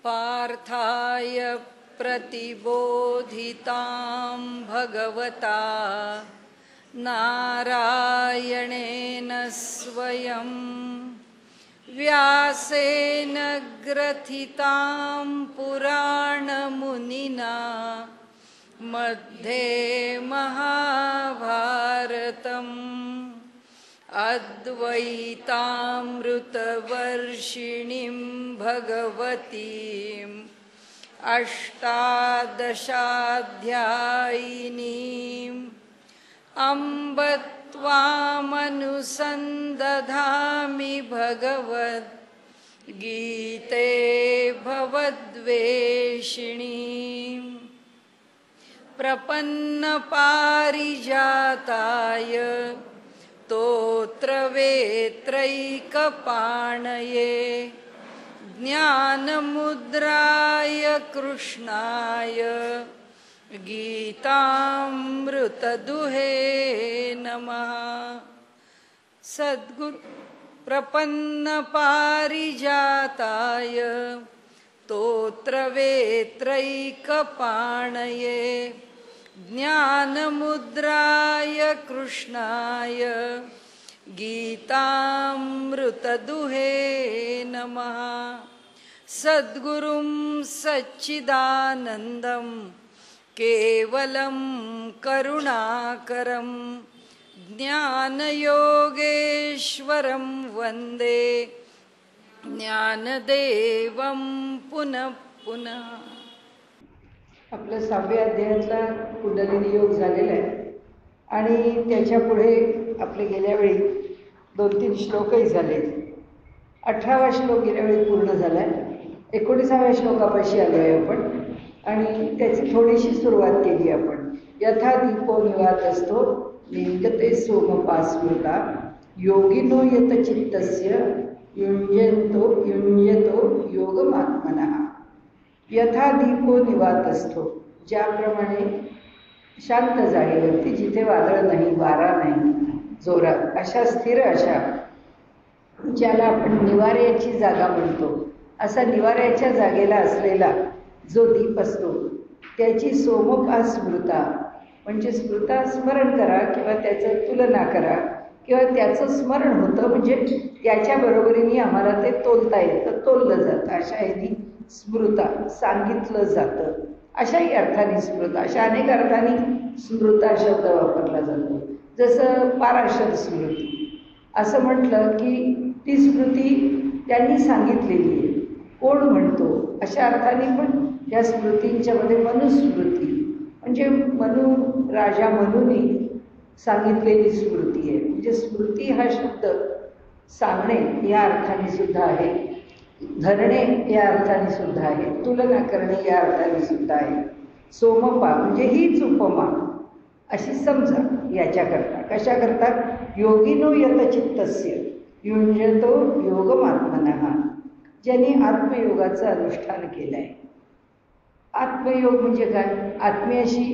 पार्थाय प्रतिबोधितां भगवता नारायणेन स्वयं व्यासेन ग्रथितां पुराणमुनिना मध्ये महाभारतम् अद्वैतामृतवर्षिणीं भगवतीम् अष्टादशाध्यायिनीम् अम्ब त्वामनुसन्दधामि भगवद्गीते भवद्वेषिणीम् प्रपन्नपारिजाताय स्तोत्रवेत्रैकपाणये ज्ञानमुद्राय कृष्णाय गीतामृतदुहे नमः। सद्गुरु प्रपन्नपारिजाताय स्तोत्रवेत्रैकपाणये ज्ञानमुद्राय कृष्णाय गीतामृतदुहे नमः। सद्गुरुं सच्चिदानन्दं केवलं करुणाकरं ज्ञानयोगेश्वरं वन्दे ज्ञानदेवं पुनः पुनः। आपल्या 6व्या अध्यायातला कुंडलिनी योग झालेला आहे आणि त्याच्या पुढे आपले गेल्या वेळी 2-3 श्लोकही झाले. 18वा श्लोक गेल्या वेळी पूर्ण झाला आहे. 19व्या श्लोकापाशी आलो आहे आपण आणि त्याची थोडीशी सुरुवात केली आपण. यथा दीपो निवातस्थो लिंगते सोमपास्मृता योगिनो यतचित्तस्य युञ्जतो योगमात्मनः. यथा दीपो निवातस्थो, ज्याप्रमाणे शांत जागेवरती जिथे वादळ नाही, वारा नाही जोरात, अशा स्थिर अशा ज्याला आपण निवाऱ्याची जागा म्हणतो, असा निवाऱ्याच्या जागेला असलेला जो दीप असतो त्याची सोमोपास्मृता म्हणजे स्मृता स्मरण करा किंवा त्याचं तुलना करा किंवा त्याचं स्मरण होतं म्हणजे त्याच्या बरोबरीने आम्हाला ते तोलता येतं, तोललं जातं. अशा ह्यानी स्मृता सांगितलं जातं. अशाही अर्थाने स्मृता, अशा अनेक अर्थाने स्मृता शब्द वापरला जातो. जसं पाराशर स्मृती असं म्हटलं की ती स्मृती त्यांनी सांगितलेली आहे. कोण म्हणतो अशा अर्थाने पण या स्मृतींच्या मध्ये मनुस्मृती म्हणजे राजा मनूने सांगितलेली स्मृती आहे. म्हणजे स्मृती हा शब्द सांगणे या अर्थाने सुद्धा आहे, धरणे या अर्थाने सुद्धा आहे, तुलना करणे या अर्थाने सुद्धा आहे. सोमपा म्हणजे हीच उपमा अशी समजा याच्याकरता. कशाकरता? योगिनो यतचित्तस्य युञ्जतो योगमात्मनः, ज्यांनी आत्मयोगाचं अनुष्ठान केलं आहे. आत्मयोग म्हणजे काय? आत्म्याशी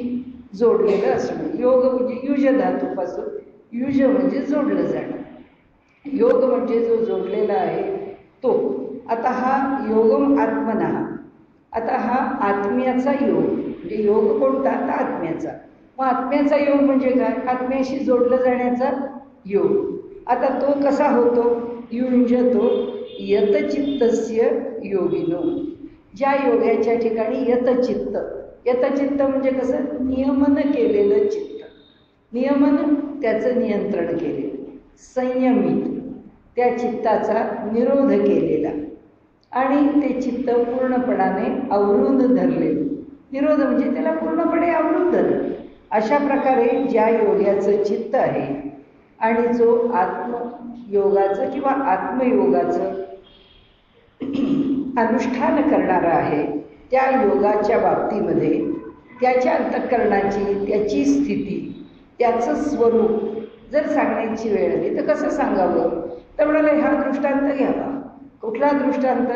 जोडलेलं असणं. योग म्हणजे युज धातूपासून, युज म्हणजे जोडलं जाणं, योग म्हणजे जो जोडलेला आहे तो. आता हा योगम आत्मनः, आता हा आत्म्याचा योग म्हणजे योग कोणता? आता आत्म्याचा. मग आत्म्याचा योग म्हणजे काय? आत्म्याशी जोडलं जाण्याचा योग. आता तो कसा होतो? युञ्जतो यतचित्तस्य योगिनो, ज्या योगाच्या ठिकाणी यतचित्त, यतचित्त म्हणजे कसं? नियमन केलेलं चित्त, नियमन त्याचं नियंत्रण केलेलं, संयमित त्या चित्ताचा निरोध केलेला आणि ते चित्त पूर्णपणाने आवरून धरलेलं. निरोध म्हणजे त्याला पूर्णपणे आवरून धरलं. अशा प्रकारे ज्या योगाचं चित्त आहे आणि जो आत्मयोगाचं किंवा आत्मयोगाचं अनुष्ठान करणारा आहे, त्या योगाच्या बाबतीमध्ये त्याच्या अंतःकरणाची, त्याची स्थिती, त्याचं स्वरूप जर सांगण्याची वेळ आली तर कसं सांगावं? तर म्हणाले हा दृष्टांत घ्यावा. कुठला दृष्टांत?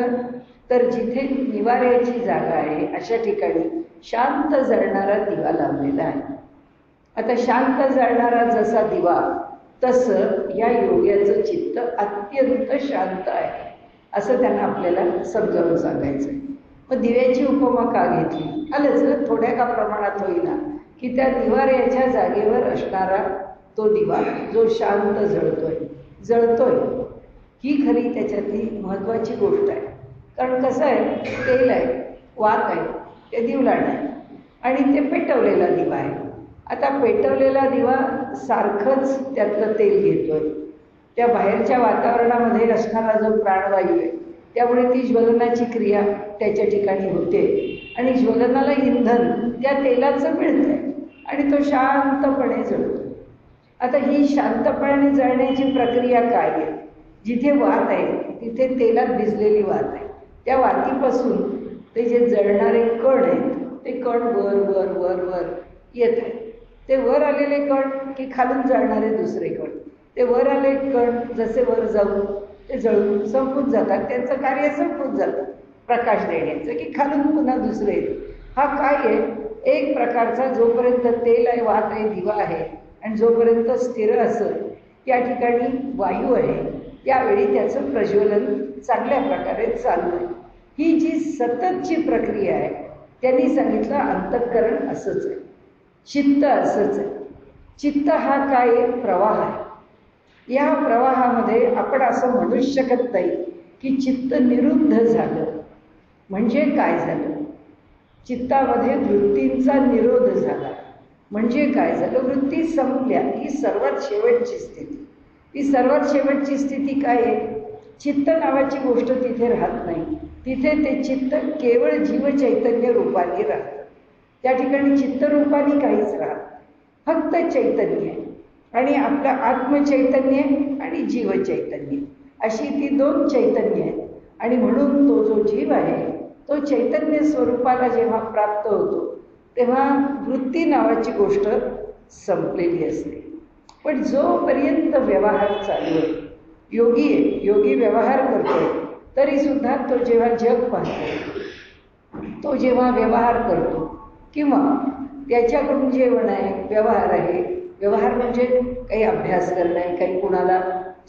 तर जिथे निवाऱ्याची जागा आहे अशा ठिकाणी शांत जळणारा दिवा लावलेला आहे. आता शांत जळणारा जसा दिवा तसं या योग्याचं चित्त अत्यंत शांत आहे असं त्यांना आपल्याला समजावून सांगायचं आहे. मग दिव्याची उपमा का घेतली? आलंच ना, थोड्या का प्रमाणात होईना, की त्या दिवाऱ्याच्या जागेवर असणारा तो दिवा जो शांत जळतोय ही खरी त्याच्यातली महत्त्वाची गोष्ट आहे. कारण कसं आहे, तेल आहे, वात आहे, ते दिवलाण आहे आणि ते पेटवलेला दिवा आहे. आता पेटवलेला दिवा सारखंच त्यातलं तेल घेतोय. त्या बाहेरच्या वातावरणामध्ये असणारा जो प्राणवायू आहे त्यामुळे ती ज्वलनाची क्रिया त्याच्या ठिकाणी होते आणि ज्वलनाला इंधन त्या तेलाचं मिळतंय आणि तो शांतपणे जळतो. आता ही शांतपणे जळण्याची प्रक्रिया काय आहे? जिथे वात आहे तिथे तेलात भिजलेली वात आहे. त्या वातीपासून ते जे जळणारे कण आहेत ते कण वर वर वर वर येत आहेत. ते वर आलेले कण की खालून जळणारे दुसरे कण, ते वर आले कण जसे वर जाऊन ते जळून संपून जातात, त्यांचं कार्य संपून जातं प्रकाश देण्याचं, की खालून पुन्हा दुसरे येते. हा काय आहे? एक प्रकारचा जोपर्यंत तेल आहे, वात आहे, दिवा आहे आणि जोपर्यंत स्थिर असेल त्या ठिकाणी वायू आहे त्यावेळी त्याचं प्रज्वलन चांगल्या प्रकारे चालू आहे. ही जी सततची प्रक्रिया आहे त्यांनी सांगितलं अंतःकरण असंच आहे, चित्त असंच आहे. चित्त हा काय आहे? प्रवाह आहे. या प्रवाहामध्ये आपण असं म्हणू शकत नाही की चित्त निरुद्ध झालं. म्हणजे काय झालं? चित्तामध्ये वृत्तींचा निरोध झाला म्हणजे काय झालं? वृत्ती संपल्या. ही सर्वात शेवटची स्थिती. ही सर्वात शेवटची स्थिती काय आहे? चित्त नावाची गोष्ट तिथे राहत नाही. तिथे ते चित्त केवळ जीवचैतन्य रूपाने राहतं. त्या ठिकाणी चित्तरूपाने काहीच राहत, फक्त चैतन्य आहे. आणि आपलं आत्मचैतन्य आणि जीवचैतन्य अशी ती दोन चैतन्य आहेत. आणि म्हणून तो जो जीव आहे तो चैतन्य स्वरूपाला जेव्हा प्राप्त होतो तेव्हा वृत्ती नावाची गोष्ट संपलेली असते. पण जोपर्यंत व्यवहार चालू आहे, योगी आहे, योगी व्यवहार करतोय, तरीसुद्धा तो जेव्हा जग पाहतो, तो जेव्हा व्यवहार करतो किंवा त्याच्याकडून जेवण आहे, व्यवहार आहे, व्यवहार म्हणजे काही अभ्यास करणं आहे, काही कोणाला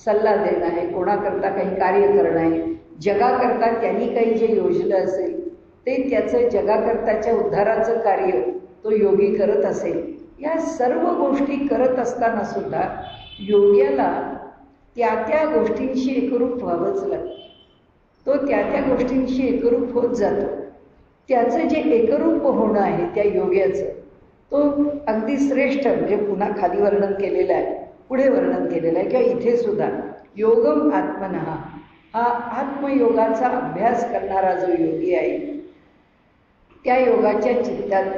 सल्ला देणं आहे, कोणाकरता काही कार्य करणं आहे, जगाकरता त्यांनी काही जे योजलं असेल ते त्याचं जगाकरताच्या उद्धाराचं कार्य तो योगी करत असेल. या सर्व गोष्टी करत असताना सुद्धा योग्याला त्या गोष्टींशी एकरूप व्हावंच लागतं. तो त्या गोष्टींशी एकरूप होत जातो. त्याचं जे एकरूप होणं आहे त्या योग्याचं, तो अगदी श्रेष्ठ म्हणजे पुन्हा खाली वर्णन केलेलं आहे, पुढे वर्णन केलेलं आहे किंवा इथे सुद्धा योगम आत्मनः, हा आत्मयोगाचा अभ्यास करणारा जो योगी आहे त्या योगाच्या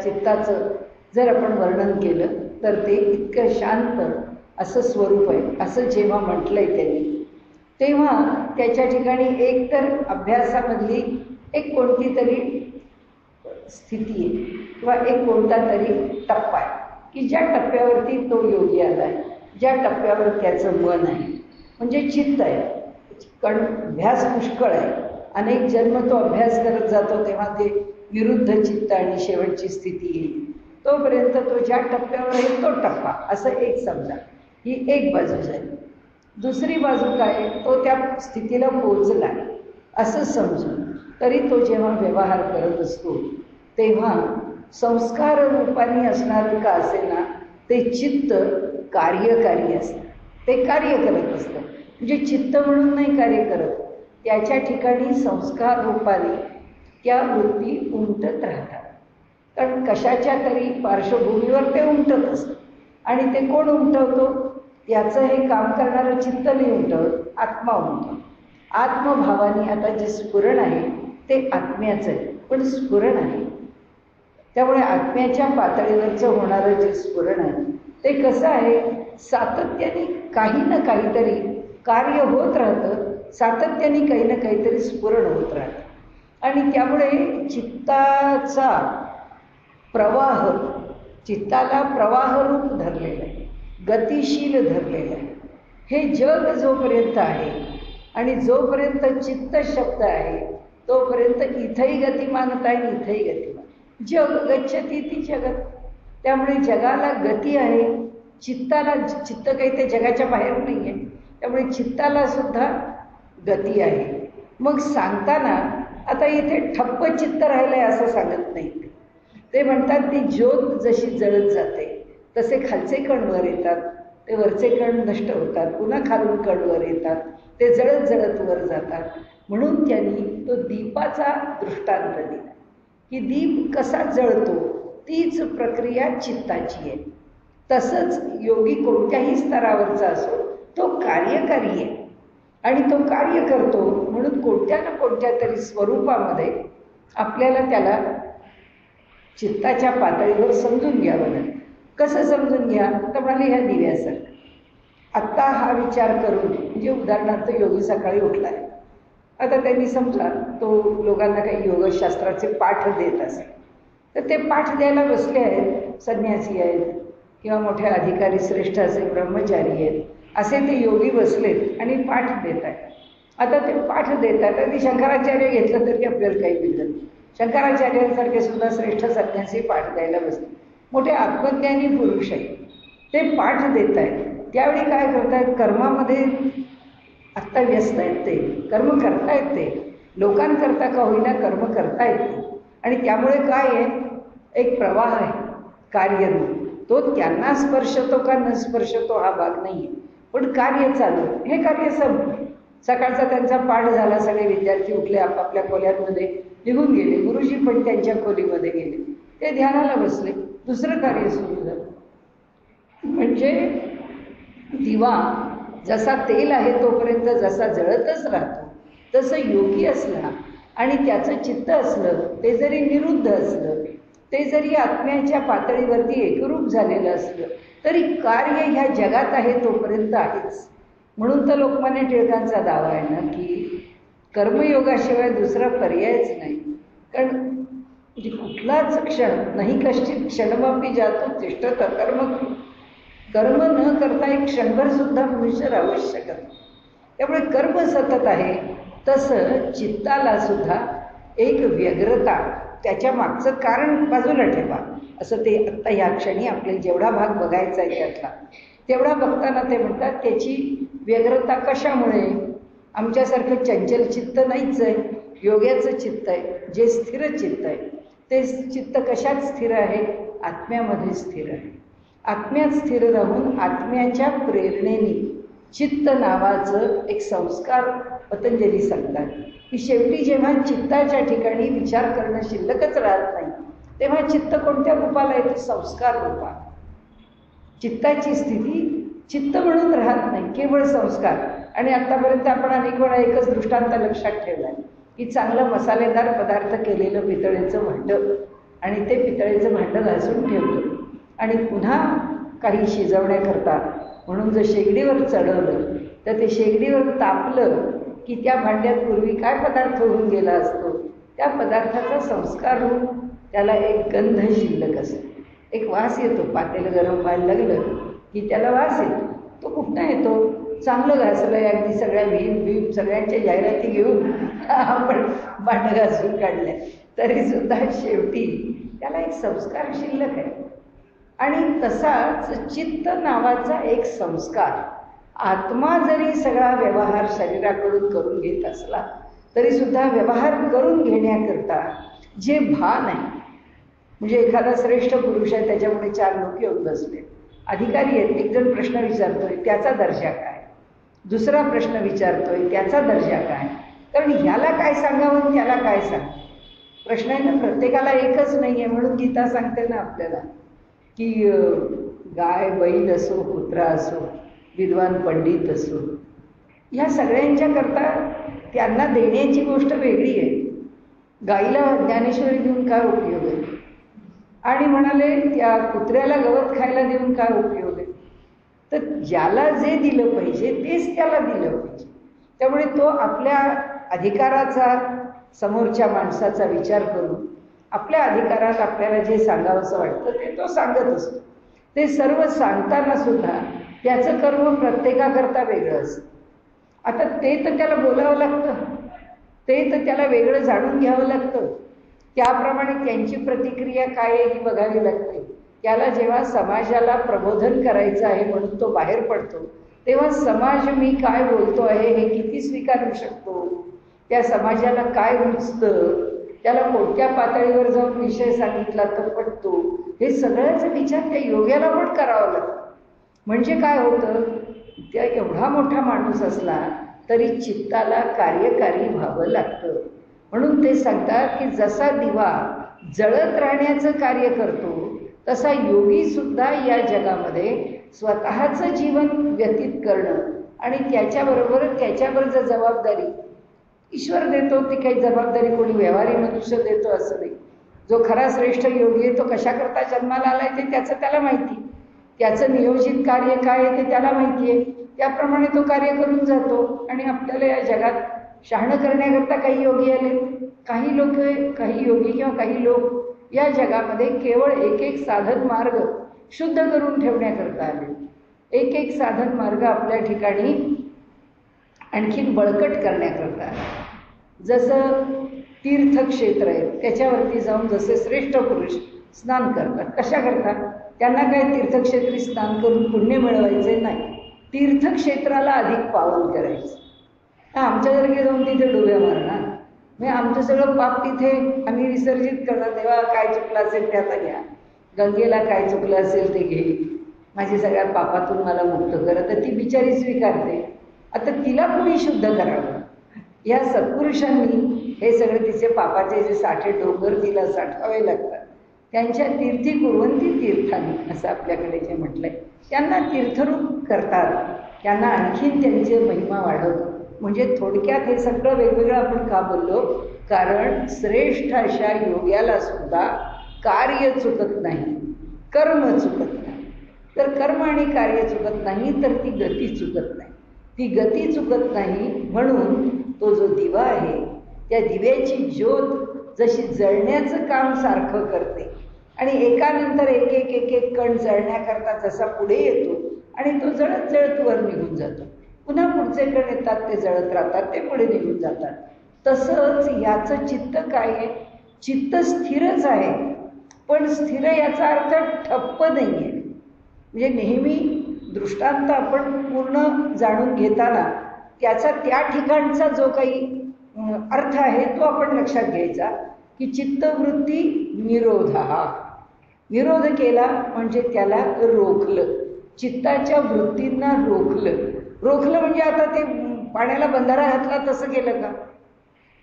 चित्ताचं जर आपण वर्णन केलं तर ते इतकं शांत असं स्वरूप आहे. असं जेव्हा म्हटलंय त्यांनी तेव्हा त्याच्या ठिकाणी एकतर अभ्यासामधली एक कोणती तरी स्थिती आहे किंवा एक कोणता तरी टप्पा आहे की ज्या टप्प्यावरती तो योगी आला आहे, ज्या टप्प्यावर त्याचं मन आहे म्हणजे चित्त आहे. कारण अभ्यास पुष्कळ आहे, अनेक जन्म तो अभ्यास करत जातो तेव्हा ते विरुद्ध चित्त आणि शेवटची स्थिती येईल. तोपर्यंत तो ज्या टप्प्यावर आहे तो टप्पा असं एक समजा, ही एक बाजू झाली. दुसरी बाजू काय? तो त्या स्थितीला पोहोचला असं समजून तरी तो जेव्हा व्यवहार करत असतो तेव्हा संस्कार रूपाने असणारं का असेना ते चित्त कार्यकारी असतं, ते कार्य करत असतं. म्हणजे चित्त म्हणून नाही कार्य करत, त्याच्या ठिकाणी संस्कार रूपाने त्या वृत्ती उमटत राहतात. कारण कशाच्या तरी पार्श्वभूमीवर ते उमटत असतं. आणि ते कोण उमटवतो? याचं हे काम करणारं चित्त नाही उमटवत, आत्मा उमटवतो. आत्मभावाने आता जे स्फुरण आहे ते आत्म्याचं आहे, पण स्फुरण आहे. त्यामुळे आत्म्याच्या पातळीवरचं होणारं जे स्फुरण आहे ते कसं आहे? सातत्याने काही ना काहीतरी कार्य होत राहतं, सातत्याने काही ना काहीतरी स्फुरण होत राहतं. आणि त्यामुळे चित्ताचा प्रवाह, चित्ताला प्रवाहरूप धरलेलं आहे, गतिशील धरलेलं आहे. हे जग जोपर्यंत आहे आणि जोपर्यंत चित्त शब्द आहे तोपर्यंत इथंही गतिमानता आहे, इथंही गतिमान. जग गच्छती ती जगत. त्यामुळे जगाला गती आहे, चित्ताला, चित्त काही ते जगाच्या बाहेर नाही आहे, त्यामुळे चित्ताला सुद्धा गती आहे. मग सांगताना आता इथे ठप्प चित्त राहिलंय असं सांगत नाही. ते म्हणतात ती ज्योत जशी जळत जाते तसे खालचे कण वर येतात, ते वरचे कण नष्ट होतात, पुन्हा खालून कण वर येतात, ते जळत जळत वर जातात. म्हणून त्यांनी तो दीपाचा दृष्टांत दिला की दीप कसा जळतो तीच प्रक्रिया चित्ताची आहे. तसंच योगी कोणत्याही स्तरावरचा असो तो कार्यकारी आहे आणि तो कार्य करतो म्हणून कोणत्या ना कोणत्या तरी स्वरूपामध्ये आपल्याला त्याला चित्ताच्या पातळीवर समजून घ्यावं लागेल. कसं समजून घ्या तर म्हणाले ह्या दिव्यासारखं. आत्ता हा विचार करून म्हणजे उदाहरणार्थ योगी सकाळी उठला आहे, आता त्यांनी समजा तो लोकांना काही योगशास्त्राचे पाठ देत असेल तर ते पाठ द्यायला बसले आहेत, संन्यासी आहेत किंवा मोठे अधिकारी श्रेष्ठ असे ब्रह्मचारी आहेत, असे ते योगी बसलेत आणि पाठ देत आहेत. आता ते पाठ देत आहेत आणि शंकराचार्य घेतलं तरी आपल्याला काही बिघडत. शंकराचार्यांसारखे सुद्धा श्रेष्ठ संन्यासी पाठ द्यायला बसले, मोठे आत्मज्ञानी पुरुष आहेत, ते पाठ देत आहेत. त्यावेळी काय करतायत, कर्मामध्ये आत्ता व्यस्त आहेत, ते कर्म करतायत, ते लोकांकरता का होईना कर्म करतायत ते. आणि त्यामुळे काय आहे, एक प्रवाह आहे कार्यरूप, तो त्यांना स्पर्शतो का न स्पर्शतो हा भाग नाही आहे, पण कार्य चालू. हे कार्य संपलं, सकाळचा त्यांचा पाठ झाला, सगळे विद्यार्थी उठले, आपापल्या खोल्यांमध्ये निघून गेले, गुरुजी पण त्यांच्या खोलीमध्ये गेले, ते ध्यानाला बसले, दुसरं कार्य सुरू झालं. म्हणजे दिवा जसा तेल आहे तोपर्यंत जसा जळतच राहतो, तसं योगी असला आणि त्याचं चित्त असलं, ते जरी निरुद्ध असलं, ते जरी आत्म्याच्या पातळीवरती एकरूप झालेलं असलं तरी कार्य ह्या जगात आहे तोपर्यंत आहेच. म्हणून तर लोकमान्य टिळकांचा दावा आहे ना की कर्मयोगाशिवाय दुसरा पर्यायच नाही. कारण म्हणजे कुठलाच क्षण नाही कश्चित क्षणमापी जातो तिष्ठत कर्म, कर्म न करता एक क्षणभर सुद्धा मनुष्य राहूच शकत नाही. त्यामुळे कर्म सतत आहे. तसं चित्ताला सुद्धा एक व्यग्रता, त्याच्या मागचं कारण बाजूला ठेवा, असं ते आत्ता ह्या क्षणी आपल्याला जेवढा भाग बघायचा आहे त्यातला तेवढा बघताना ते म्हणतात त्याची व्यग्रता कशामुळे. आमच्यासारखं चंचल चित्त नाहीच आहे, योग्याचं चित्त आहे, जे स्थिर चित्त आहे ते चित्त कशात स्थिर आहे, आत्म्यामध्ये स्थिर आहे. आत्म्यात स्थिर राहून आत्म्याच्या प्रेरणेने चित्त नावाचं एक संस्कार पतंजली सांगतात की शेवटी जेव्हा चित्ताच्या ठिकाणी विचार करणं शिल्लकच राहत नाही तेव्हा चित्त कोणत्या रूपाला येते, संस्कार रूपात. चित्ताची स्थिती चित्त म्हणून राहत नाही, केवळ संस्कार. आणि आत्तापर्यंत आपण अनेक वेळा एकच दृष्टांत लक्षात ठेवला आहे की चांगलं मसालेदार पदार्थ केलेलं पितळेचं भांडं आणि ते पितळेचं भांडं घासून ठेवलं आणि पुन्हा काही शिजवण्याकरता म्हणून जर शेगडीवर चढवलं तर ते शेगडीवर तापलं की त्या भांड्यात पूर्वी काय पदार्थ होऊन गेला असतो, त्या पदार्थाचा संस्कार होऊन त्याला एक गंध शिल्लक असतो, एक वास येतो. पातेलं गरम व्हायला लागलं की त्याला वास येतो. तो कुठनं येतो, चांगलं घासलं आहे, अगदी सगळ्या भीम सगळ्यांच्या जाहिराती घेऊन आपण भांडं घासून काढल्या तरीसुद्धा शेवटी त्याला एक संस्कार शिल्लक आहे. आणि तसाच चित्त नावाचा एक संस्कार, आत्मा जरी सगळा व्यवहार शरीराकडून करून घेत असला तरीसुद्धा व्यवहार करून घेण्याकरता जे भान आहे, म्हणजे एखादा श्रेष्ठ पुरुष आहे त्याच्यामुळे 4 लोक येऊन बसले, अधिकारी आहेत, एक जण प्रश्न विचारतोय त्याचा दर्जा काय, दुसरा प्रश्न विचारतोय त्याचा दर्जा काय, कारण ह्याला काय सांगावं त्याला काय सांग. प्रश्न आहे ना, प्रत्येकाला एकच नाही आहे. म्हणून गीता सांगते ना आपल्याला की गाय बैल असो, कुत्रा असो, विद्वान पंडित असो, ह्या सगळ्यांच्या करता त्यांना देण्याची गोष्ट वेगळी आहे. गाईला ज्ञानेश्वरी देऊन काय उपयोग आहे, आणि म्हणाले त्या कुत्र्याला गवत खायला देऊन काय उपयोग आहे. तर ज्याला जे दिलं पाहिजे तेच त्याला दिलं पाहिजे. त्यामुळे तो आपल्या अधिकाराचा, समोरच्या माणसाचा विचार करून आपल्या अधिकारात आपल्याला जे सांगावंसं वाटतं ते तो सांगत असतो. ते सर्व सांगताना सुद्धा त्याचं कर्म प्रत्येकाकरता वेगळं असतं. आता ते तर त्याला बोलावं लागतं, ते तर त्याला वेगळं जाणून घ्यावं लागतं, त्याप्रमाणे त्यांची प्रतिक्रिया काय आहे ही बघावी लागते. त्याला जेव्हा समाजाला प्रबोधन करायचं आहे म्हणून तो बाहेर पडतो तेव्हा समाज मी काय बोलतो आहे हे किती स्वीकारू शकतो, त्या समाजाला काय रुचतं, त्याला कोणत्या पातळीवर जाऊन विषय सांगितला तर पटतो, हे सगळ्याचा विचार त्या योग्याला पण करावा लागतो. म्हणजे काय होतं, त्या एवढा मोठा माणूस असला तरी चित्ताला कार्यकारी व्हावं लागतं. म्हणून ते सांगतात की जसा दिवा जळत राहण्याचं कार्य करतो, तसा योगी सुद्धा या जगामध्ये स्वतःचं जीवन व्यतीत करणं आणि त्याच्याबरोबर त्याच्यावर जर जबाबदारी ईश्वर देतो, ती काही जबाबदारी कोणी व्यवहारी मनुष्य देतो असं नाही. जो खरा श्रेष्ठ योगी आहे तो कशाकरता जन्माला आलाय ते त्याचं त्याला माहिती, त्याचं नियोजित कार्य काय आहे ते त्याला माहिती आहे, त्याप्रमाणे तो कार्य करून जातो. आणि आपल्याला या जगात शहाणं करण्याकरता काही योगी आले, काही लोक, काही योगी किंवा काही लोक या जगामध्ये केवळ एक एक साधन मार्ग शुद्ध करून ठेवण्याकरता आले. एक एक साधन मार्ग आपल्या ठिकाणी आणखीन बळकट करण्याकरता. जसं तीर्थक्षेत्र आहे, त्याच्यावरती जाऊन जसे श्रेष्ठ पुरुष स्नान करतात, कशा करतात, त्यांना काय तीर्थक्षेत्री स्नान करून पुण्य मिळवायचे नाही, तीर्थक्षेत्राला अधिक पावन करायचं. आमच्यासारखे जाऊन तिथे डुब्या मारणार, म्हणजे आमचं सगळं पाप तिथे आम्ही विसर्जित करणार. देवा काय चुकलं असेल ते आता घ्या, गंगेला काय चुकलं असेल ते घे, माझी सगळ्या पापातून मला मुक्त कर. तर ती बिचारी स्वीकारते. आता तिला कोणी शुद्ध करावं, या सत्पुरुषांनी हे सगळे तिचे पापाचे जे साठे डोंगर तिला साठावे लागतात. त्यांच्या तीर्थी कुर्वंती तीर्थांनी असं आपल्याकडे जे म्हटलंय, त्यांना तीर्थरूप करतात, त्यांना आणखीन त्यांचे महिमा वाढवतात. म्हणजे थोडक्यात हे सगळं वेगवेगळं आपण का बोललो, कारण श्रेष्ठ अशा योग्याला सुद्धा कार्य चुकत नाही, कर्म चुकत नाही. तर कर्म आणि कार्य चुकत नाही, तर ती गती चुकत नाही. ती गती चुकत नाही म्हणून तो जो दिवा आहे, त्या दिव्याची ज्योत जशी जळण्याचं काम सारखं करते आणि एकानंतर एक एक एक एक कण जळण्याकरता जसा पुढे येतो आणि तो जळत जळत वर निघून जातो, पुन्हा पुढचे कण येतात, ते जळत राहतात, ते पुढे निघून जातात. तसंच याचं चित्त काय आहे, चित्त स्थिरच आहे, पण स्थिर याचा अर्थ ठप्प नाही आहे. म्हणजे नेहमी दृष्टांत आपण पूर्ण जाणून घेताना त्याचा त्या ठिकाणचा जो काही अर्थ आहे तो आपण लक्षात घ्यायचा की चित्तवृत्ती निरोध हा, निरोध केला म्हणजे त्याला रोखलं, चित्ताच्या वृत्तींना रोखलं. रोखलं म्हणजे आता ते पाण्याला बंधारा घातला तसं केलं का,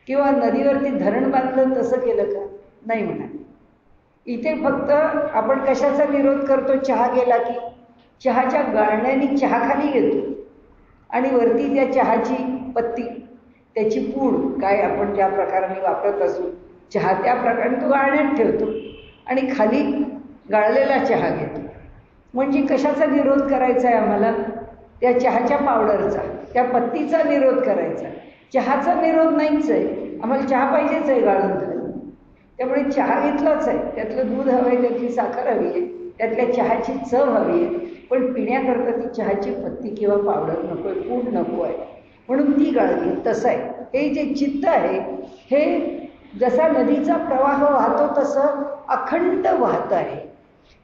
किंवा नदीवरती धरण बांधलं तसं केलं का, नाही म्हणा. इथे फक्त आपण कशाचा विरोध करतो, चहा गेला की चहाच्या गाळण्याने चहा खाली घेतो आणि वरती त्या चहाची पत्ती, त्याची पूड काय आपण ज्या प्रकाराने वापरत असू चहा त्या प्रकारे तो गाळण्यात ठेवतो आणि खाली गाळलेला चहा घेतो. म्हणजे कशाचा विरोध करायचा आहे आम्हाला, त्या चहाच्या पावडरचा, त्या पत्तीचा विरोध करायचा. चहाचा विरोध नाहीच आहे, आम्हाला चहा पाहिजेच आहे गाळून खाली. त्यामुळे चहा घेतलाच आहे, त्यातलं दूध हवं आहे, त्यातली साखर हवी आहे, त्यातल्या चहाची चव हवी आहे, पण पिण्याकरता ती चहाची पत्ती किंवा पावडर नको आहे, पूड नको आहे, म्हणून ती गाळली. तसं आहे हे जे चित्त आहे, हे जसा नदीचा प्रवाह वाहतो तसं अखंड वाहत आहे,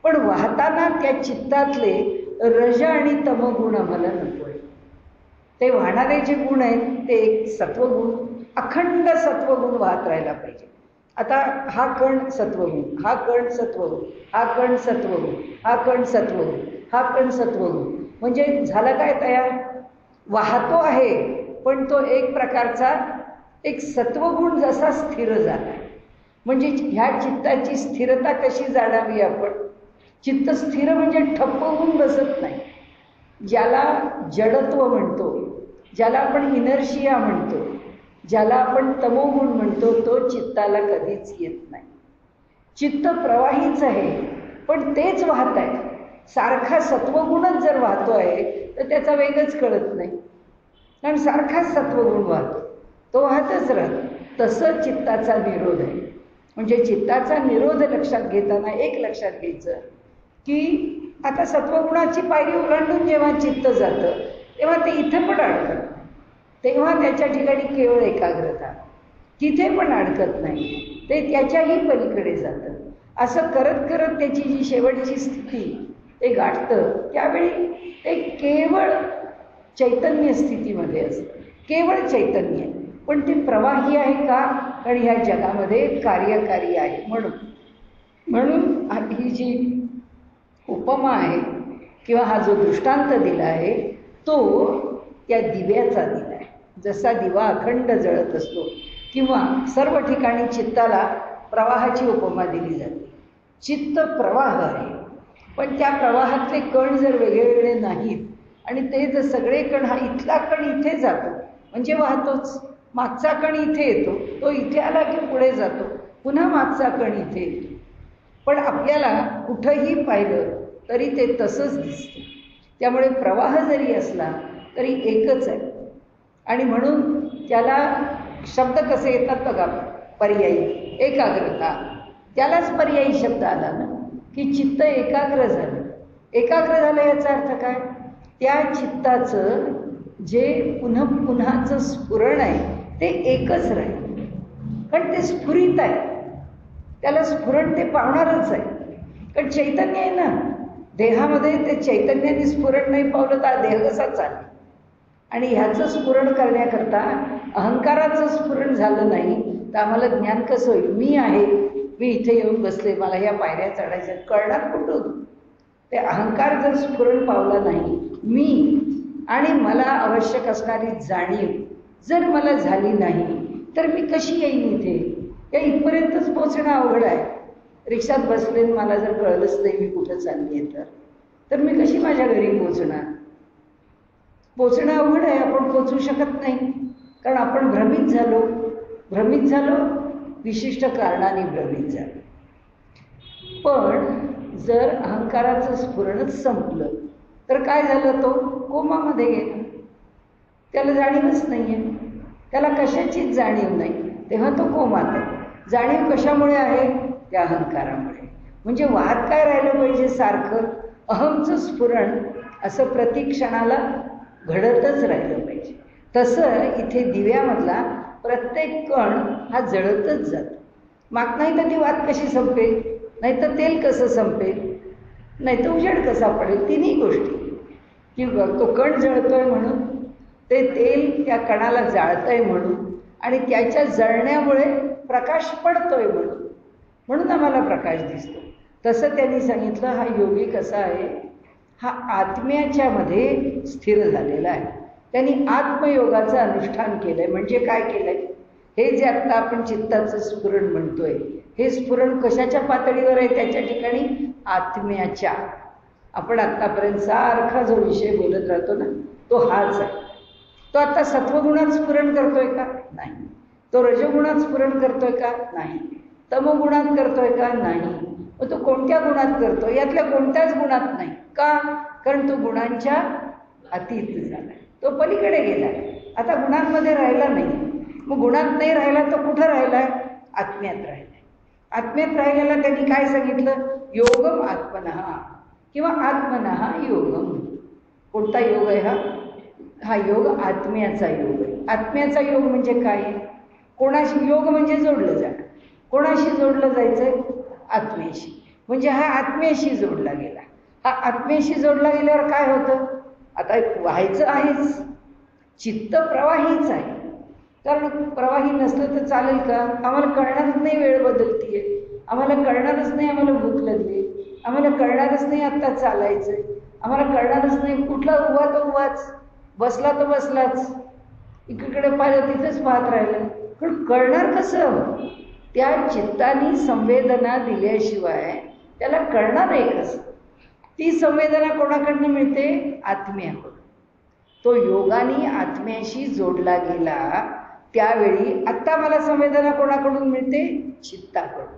पण वाहताना त्या चित्तातले रज आणि तमगुण आम्हाला नको आहे. ते वाहणारे जे गुण आहेत ते एक सत्वगुण, अखंड सत्वगुण वाहत राहायला पाहिजे. आता हा कण सत्वगुण, हा कण सत्वगुण, हा कण सत्वगुण, हा कण सत्वगुण, हा कण सत्वगुण, म्हणजे झालं काय तयार, वाहतो आहे पण तो एक प्रकारचा एक सत्वगुण जसा स्थिर झाला. म्हणजे ह्या चित्ताची स्थिरता कशी जाणावी आपण, चित्त स्थिर म्हणजे ठप्प होऊन बसत नाही. ज्याला जडत्व म्हणतो, ज्याला आपण इनर्शिया म्हणतो, ज्याला आपण तमोगुण म्हणतो, तो चित्ताला कधीच येत नाही. चित्त प्रवाहीच आहे पण तेच वाहत आहे. सारखा सत्वगुणच जर वाहतो आहे तर त्याचा वेगच कळत नाही, कारण सारखाच सत्वगुण वाहतो, तो वाहतच राहतो. तसं चित्ताचा निरोध आहे. म्हणजे चित्ताचा निरोध लक्षात घेताना एक लक्षात घ्यायचं की आता सत्वगुणाची पायरी ओलांडून जेव्हा चित्त जातं तेव्हा ते इथं पण अडकत, तेव्हा त्याच्या ठिकाणी केवळ एकाग्रता, तिथे पण अडकत नाही, ते त्याच्याही पलीकडे जातं. असं करत करत त्याची जी शेवटची स्थिती ते गाठतं, त्यावेळी ते केवळ चैतन्य स्थितीमध्ये असतं, केवळ चैतन्य. पण ते प्रवाही आहे का? कारण ह्या जगामध्ये कार्यकारी आहे म्हणून ही जी उपमा आहे किंवा हा जो दृष्टांत दिला आहे तो त्या दिव्याचा दिला आहे. जसा दिवा अखंड जळत असतो किंवा सर्व ठिकाणी चित्ताला प्रवाहाची उपमा दिली जाते. चित्त प्रवाह आहे, पण त्या प्रवाहातले कण जर वेगळे नाहीत आणि ते जर सगळे कण, हा इथला कण इथे जातो म्हणजे वाहतोच, मागचा कण इथे येतो, तो इथे आला की पुढे जातो, पुन्हा मागचा कण इथे येतो. पण आपल्याला कुठंही पाहिलं तरी ते तसंच दिसतं. त्यामुळे प्रवाह जरी असला तरी एकच आहे. आणि म्हणून त्याला शब्द कसे येतात बघा, पर्यायी. एकाग्रता, त्यालाच पर्यायी शब्द आला ना, की चित्त एकाग्र झालं. एकाग्र झालं याचा अर्थ काय? त्या चित्ताचं जे पुन्हा पुन्हाचं स्फुरण आहे ते एकच राहील, कारण ते स्फुरित आहे, त्याला स्फुरण ते पावणारच आहे. कारण चैतन्य आहे ना देहामध्ये, ते चैतन्याने स्फुरण नाही पावलं तर देह कसा चालेल? आणि ह्याचं स्फुरण करण्याकरता अहंकाराचं स्फुरण झालं नाही तर आम्हाला ज्ञान कसं होईल? मी आहे, मी इथे येऊन बसले, मला ह्या पायऱ्या चढायच्या, कळणार कुठून? ते अहंकार जर स्फुरण पावला नाही, मी आणि मला आवश्यक असणारी जाणीव जर मला झाली नाही तर मी कशी येईन इथे? या इथपर्यंतच पोचणं अवघड आहे. रिक्षात बसले मला जर कळलंच नाही मी कुठं चालली आहे तर मी कशी माझ्या घरी पोचणार? पोचणं अवघड आहे, आपण पोचू शकत नाही, कारण आपण भ्रमित झालो, विशिष्ट कारणाने भ्रमित झालो. पण जर अहंकाराचं स्फुरणच संपलं तर काय झालं? तो कोमामध्ये गेला, त्याला जाणीवच नाही आहे, त्याला कशाचीच जाणीव नाही, तेव्हा तो कोमात आहे. जाणीव कशामुळे आहे? त्या अहंकारामुळे. म्हणजे वाहत काय राहिलं पाहिजे? सारखं अहमचं स्फुरण असं प्रतिक्षणाला घडतच राहिलं पाहिजे. तसं इथे दिव्यामधला प्रत्येक कण हा जळतच जातो. माग नाही तर ती वात कशी संपेल? नाही तर तेल कसं संपेल? नाही तर उजेड कसा पडेल? तिन्ही गोष्टी. किंवा तो कण जळतोय म्हणून, ते तेल त्या कणाला जाळतंय म्हणून, आणि त्याच्या जळण्यामुळे प्रकाश पडतोय म्हणून आम्हाला प्रकाश दिसतो. तसं त्यांनी सांगितलं हा योगी कसा आहे? हा आत्म्याच्या मध्ये स्थिर झालेला आहे. त्यांनी आत्मयोगाचं अनुष्ठान केलंय. म्हणजे काय केलंय? हे जे आत्ता आपण चित्ताचं स्फुरण म्हणतोय, हे स्फुरण कशाच्या पातळीवर आहे? त्याच्या ठिकाणी आत्म्याच्या. आपण आत्तापर्यंत सारखा जो विषय बोलत राहतो ना तो हाच आहे. तो आता सत्वगुणात स्फुरण करतोय का? नाही. तो रजगुणात स्फुरण करतोय का? नाही. तमोगुणात करतोय का? नाही. मग तो कोणत्या गुणात करतो? यातल्या कोणत्याच गुणात नाही. का? कारण तो गुणांच्या अतीत झाला, तो पलीकडे गेला, आता गुणांमध्ये राहिला नाही. मग गुणात नाही राहिला तो कुठं राहिलाय? आत्म्यात राहिलाय. आत्म्यात राहिलेला त्यांनी काय सांगितलं? योगम आत्मनः किंवा आत्मनः योगम. कोणता योग आहे हा? हा योग आत्म्याचा योग आहे. आत्म्याचा योग म्हणजे काय? कोणाशी? योग म्हणजे जोडलं जाणं. कोणाशी जोडलं जायचंय? आत्म्याशी. म्हणजे हा आत्म्याशी जोडला गेला. हा आत्म्याशी जोडला गेल्यावर काय होतं? आता व्हायचं आहेच, चित्त प्रवाहीच आहे. कारण प्रवाही नसलं तर चालेल का? आम्हाला कळणारच नाही वेळ बदलतीये, आम्हाला कळणारच नाही आम्हाला भूक लागली, आम्हाला कळणारच नाही आत्ता चालायचंय, आम्हाला कळणारच नाही कुठला उभा तो उभाच, बसला तो बसलाच, इकडे पाहिलं तिथेच पाहत राहिलं. पण कळणार कसं? त्या चित्तानी संवेदना दिल्याशिवाय त्याला कळणार आहे कसं? ती संवेदना कोणाकडनं मिळते? आत्म्याकडून. तो योगाने आत्म्याशी जोडला गेला त्यावेळी आत्ता मला संवेदना कोणाकडून मिळते? चित्ताकडून.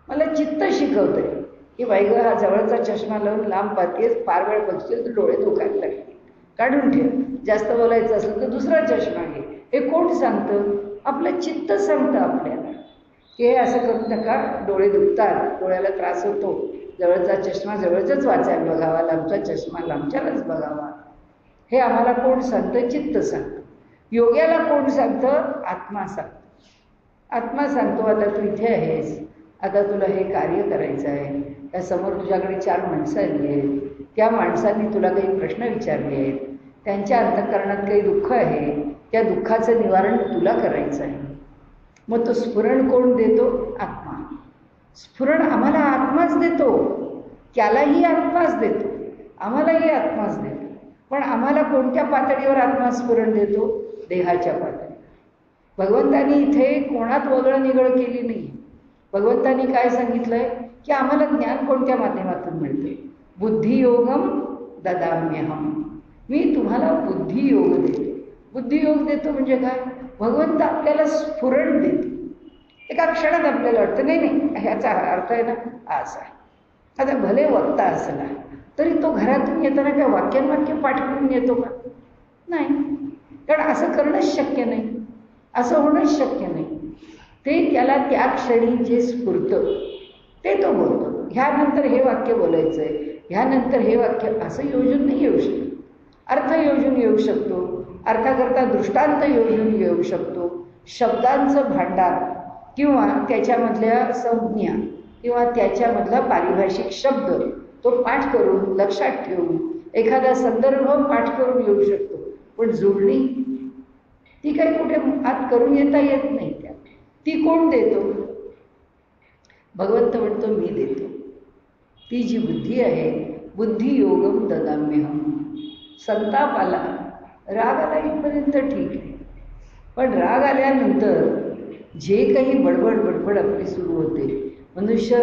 मला चित्त शिकवतंय की बाई ग, हा जवळचा चष्मा लावून लांब पाहतेस, फार वेळ बघशील तर डोळे दुखायला लागले, काढून ठेव. जास्त बोलायचं असेल तर दुसरा चष्मा घे. हे कोण सांगतं? आपलं चित्त सांगतं आपल्याला की हे असं करू नका, डोळे दुखतात, डोळ्याला त्रास होतो, जवळचा चष्मा जवळचाच वाचायला बघावा, लांबचा चष्मा लांबच्यालाच बघावा. हे आम्हाला कोण सांगतं? चित्त सांगतं. योग्याला कोण सांगतं? आत्मा सांगतो. आत्मा सांगतो आता तू इथे आहेस, आता तुला हे कार्य करायचं आहे, त्या समोर तुझ्याकडे 4 माणसं आली आहेत, त्या माणसांनी तुला काही प्रश्न विचारले आहेत, त्यांच्या अंतःकरणात काही दुःख आहे, त्या दुःखाचं निवारण तुला करायचं आहे. मग तो स्फुरण कोण देतो? आत्मा. स्फुरण आम्हाला आत्माच देतो, त्यालाही आत्माच देतो, आम्हालाही आत्माच देतो. पण आम्हाला कोणत्या पातळीवर आत्मा स्फुरण देतो? देहाच्या पातळीवर. भगवंतांनी इथे कोणात वगळं निगळ केली नाही. भगवंतांनी काय सांगितलंय की आम्हाला ज्ञान कोणत्या माध्यमातून मिळते? बुद्धियोगम ददाम्यहम. मी तुम्हाला बुद्धियोग देतो. बुद्धियोग देतो म्हणजे काय? भगवंत आपल्याला स्फुरण देतो. एका क्षणात आपल्याला वाटतं नाही नाही ह्याचा अर्थ आहे ना असा. आता भले वक्ता असला तरी तो घरातून येताना काय वाक्य पाठ करून येतो का? नाही. कारण असं करणंच शक्य नाही, असं होणंच शक्य नाही. ते त्याला त्या क्षणी जे स्फुरतं ते तो बोलतो. ह्यानंतर हे वाक्य बोलायचं आहे, ह्यानंतर हे वाक्य, असं योजून नाही येऊ शकत. अर्थ योजून येऊ शकतो, अर्थाकरता दृष्टांत योजून येऊ शकतो. शब्दांचं भांडार किंवा त्याच्यामधल्या संज्ञा किंवा त्याच्यामधला पारिभाषिक शब्द तो पाठ करून लक्षात ठेवून एखादा संदर्भ पाठ करून येऊ शकतो. पण जुळणी ती काही कुठे आत करून येता येत नाही. त्या ती कोण देतो? भगवंत म्हणतो मी देतो. ती जी बुद्धी आहे, बुद्धियोगम ददाम्यहम. संताप आला, राग आला इथपर्यंत ठीक आहे. पण राग आल्यानंतर जे काही बडबड आपली सुरू होते, मनुष्य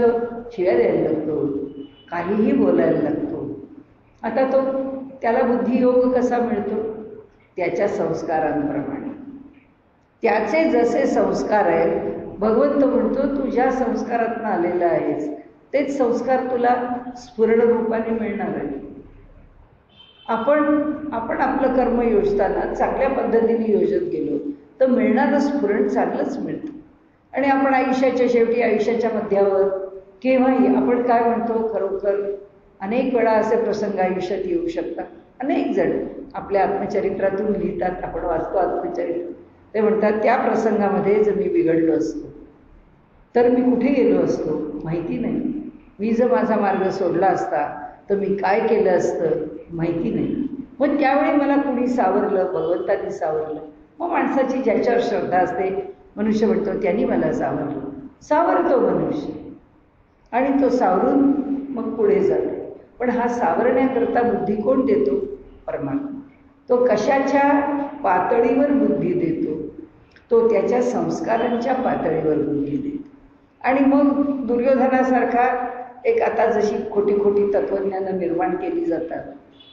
शिव्या द्यायला लागतो, काहीही बोलायला लागतो. आता तो त्याला बुद्धियोग कसा मिळतो? त्याच्या संस्कारांप्रमाणे. त्याचे जसे संस्कार आहेत, भगवंत म्हणतो तू ज्या संस्कारातून आलेला आहेस तेच संस्कार तुला स्फुरण रूपाने मिळणार आहे. आपण आपलं कर्म योजताना चांगल्या पद्धतीने योजत गेलो तर मिळणारं स्फुरण चांगलंच मिळतं. आणि आपण आयुष्याच्या शेवटी, आयुष्याच्या मध्यावर केव्हाही आपण काय म्हणतो, खरोखर अनेक वेळा असे प्रसंग आयुष्यात येऊ शकतात. अनेक जण आपल्या आत्मचरित्रातून लिहितात, आपण वाचतो आत्मचरित्र. ते म्हणतात त्या प्रसंगामध्ये जर मी बिघडलो असतो तर मी कुठे गेलो असतो माहिती नाही. मी जर माझा मार्ग सोडला असता तर मी काय केलं असतं माहिती नाही. मग त्यावेळी मला कुणी सावरलं, भगवंतांनी सावरलं. मग माणसाची ज्याच्यावर श्रद्धा असते, मनुष्य म्हणतो त्यांनी मला सावरलं. सावरतो मनुष्य आणि तो सावरून मग पुढे जातो. पण हा सावरण्याकरता बुद्धी कोण देतो? परमात्मा. तो कशाच्या पातळीवर बुद्धी देतो? तो त्याच्या संस्कारांच्या पातळीवर बुद्धी देतो. आणि मग दुर्योधनासारखा एक, आता जशी खोटी खोटी तत्त्वज्ञानं निर्माण केली जातात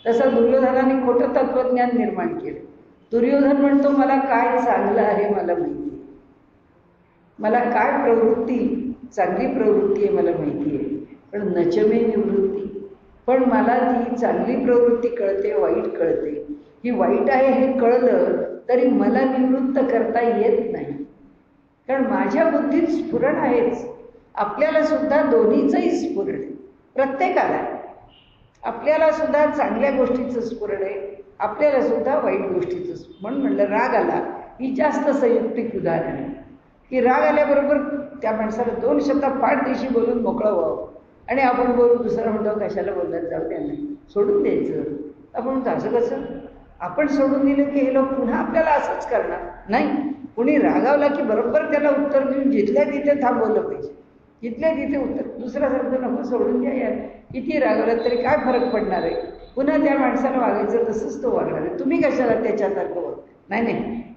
तसं दुर्योधनाने खोटं तत्त्वज्ञान निर्माण केलं. दुर्योधन म्हणतो मला काय चांगलं आहे मला माहिती आहे, मला काय प्रवृत्ती, चांगली प्रवृत्ती आहे मला माहिती आहे, पण नचमे निवृत्ती. पण मला ती चांगली प्रवृत्ती कळते, वाईट कळते. ही वाईट आहे हे कळलं तरी मला निवृत्त करता येत नाही, कारण माझ्या बुद्धीत स्फुरण आहेच. आपल्याला सुद्धा दोन्हीचंही स्फुरण आहे, प्रत्येकाला. आपल्याला सुद्धा चांगल्या गोष्टीचं स्फुरण आहे, आपल्याला सुद्धा वाईट गोष्टीचं. म्हणून म्हणलं राग आला ही जास्त संयुक्तिक उदाहरण आहे की राग आल्याबरोबर त्या माणसाला 2 शब्द पाठदेशी बोलून मोकळं व्हावं. आणि आपण बोलू, दुसरं म्हणतो कशाला बोलत जाऊ त्यांना, सोडून द्यायचं. आपण म्हणतो असं कसं? आपण सोडून दिलं की हे लोक पुन्हा आपल्याला असंच करणार नाही. कुणी रागावला की बरोबर त्याला उत्तर देऊन जिथल्या तिथे थांबवलं पाहिजे, जिथल्या तिथे उत्तर. दुसरा शब्द नको, सोडून द्या यार. किती रागावला तरी काय फरक पडणार आहे? पुन्हा त्या माणसाला वागायचं तसंच तो वागणार आहे. तुम्ही कशाला त्याच्यासारखं वाग? नाही,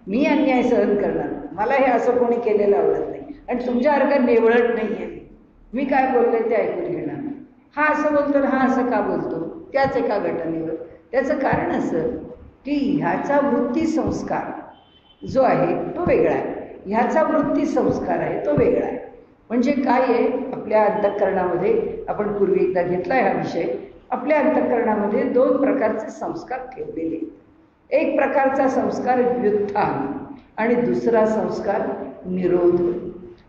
मी अन्याय सहन करणार, मला हे असं कोणी केलेलं आवडत नाही आणि तुमच्यासारखं नेवळत नाही आहे. मी काय बोलले ते ऐकून घेणार. हा असं बोलतो, हा असं का बोलतो, त्याच एका घटनेवर. त्याचं कारण असं की ह्याचा वृत्ती संस्कार जो आहे तो वेगळा आहे, ह्याचा वृत्ती संस्कार आहे तो वेगळा आहे. म्हणजे काय आहे, आपल्या अंतःकरणामध्ये, आपण पूर्वी एकदा घेतला हा विषय, आपल्या अंतःकरणामध्ये 2 प्रकारचे संस्कार ठेवलेले. एक प्रकारचा संस्कार व्युत्थान आणि दुसरा संस्कार निरोध.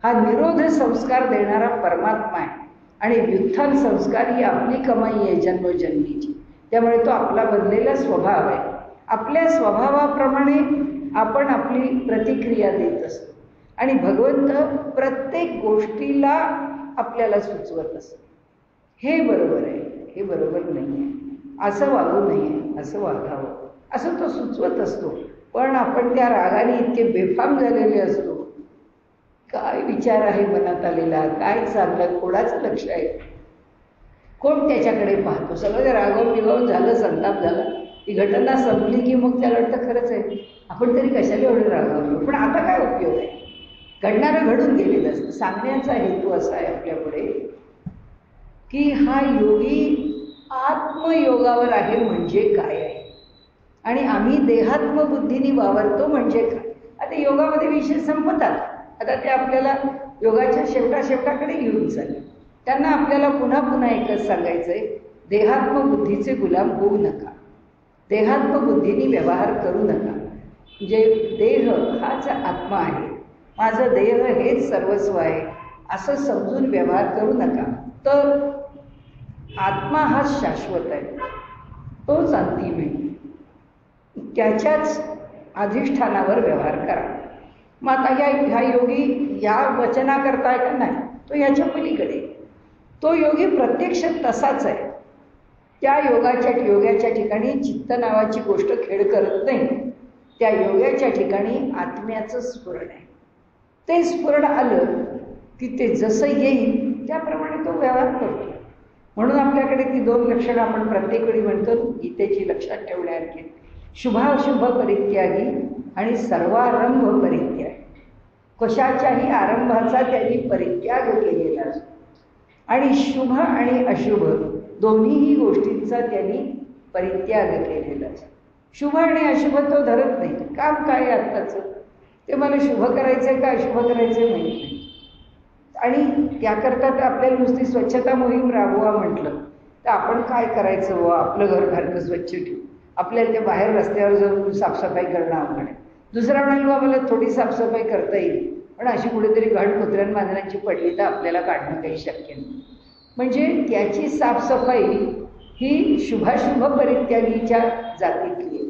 हा निरोध संस्कार देणारा परमात्मा आहे आणि व्युत्थान संस्कार ही आपली कमाई आहे जन्मोजन्मीची. त्यामुळे तो आपला बनलेला स्वभाव आहे. आपल्या स्वभावाप्रमाणे आपण आपली प्रतिक्रिया देत असतो आणि भगवंत प्रत्येक गोष्टीला आपल्याला सुचवत असतो. हे बरोबर आहे, हे बरोबर नाही आहे, असं वागू नये, असं वागावं, असं तो सुचवत असतो. पण आपण त्या रागाने इतके बेफाम झालेले असतो. काय विचार आहे मनात आलेला, काय चाललं, कोणाचं लक्ष आहे, कोण त्याच्याकडे पाहतो. सगळं ते रागावून बिगावून झालं, संताप झाला, ही घटना संपली की मग त्याला वाटतं खरंच आहे आपण तरी कशाला एवढे रागावलो, पण आता काय उपयोग आहे. घडणारं घडून गेलेलं असतं. सांगण्याचा हेतू असा आहे आपल्यापुढे की हा योगी आत्मयोगावर आहे म्हणजे काय आहे आणि आम्ही देहात्मबुद्धीने वावरतो म्हणजे काय. आता योगामध्ये विषय संपतात. आता ते आपल्याला योगाच्या शेवटाकडे घेऊन चालले. त्यांना आपल्याला पुन्हा पुन्हा एकच सांगायचं आहे, देहात्मबुद्धीचे गुलाम होऊ नका, देहात्मबुद्धीने व्यवहार करू नका. म्हणजे देह हाच आत्मा आहे, माझं देह हेच सर्वस्व आहे असं समजून व्यवहार करू नका. तर आत्मा हा शाश्वत आहे, तोच अंतिम आहे, त्याच्याच अधिष्ठानावर व्यवहार करा. मग आता ह्या योगी या वचना करताय का नाही, तो याच्या पलीकडे, तो योगी प्रत्यक्ष तसाच आहे. त्या योगाच्या ठिकाणी चित्त नावाची गोष्ट खेळ करत नाही. त्या योगाच्या ठिकाणी आत्म्याचं स्फुरण आहे. ते स्फुरण आलं की ते जसं येईल त्याप्रमाणे तो व्यवहार करतो. म्हणून आपल्याकडे ती दोन लक्षणं आपण प्रत्येक वेळी म्हणतो गीतेची लक्षात ठेवण्यासारखी, शुभाशुभ परित्यागी आणि सर्वारंभ परित्यागी. कशाच्याही आरंभाचा त्यांनी परित्याग केलेला असतो आणि शुभ आणि अशुभ दोन्हीही गोष्टींचा त्यांनी परित्याग केलेला असतो. शुभ आणि अशुभ तो धरत नाही. काम काय आत्ताचं ते मला शुभ करायचं का अशुभ करायचं माहीत नाही. आणि त्याकरता तर आपल्याला नुसती स्वच्छता मोहीम राबवा म्हटलं तर आपण काय करायचं व आपलं घर घरनं स्वच्छ ठेवू, आपल्याला ते बाहेर रस्त्यावर जाऊन साफसफाई करणं अवघड आहे. दुसरा म्हणाल मला थोडी साफसफाई करता येईल, पण अशी कुठेतरी घाण कुत्र्यान मांजरांची पडली तर आपल्याला काढणं काही शक्य नाही. म्हणजे त्याची साफसफाई ही शुभाशुभ परित्यागीच्या जातीतली आहे.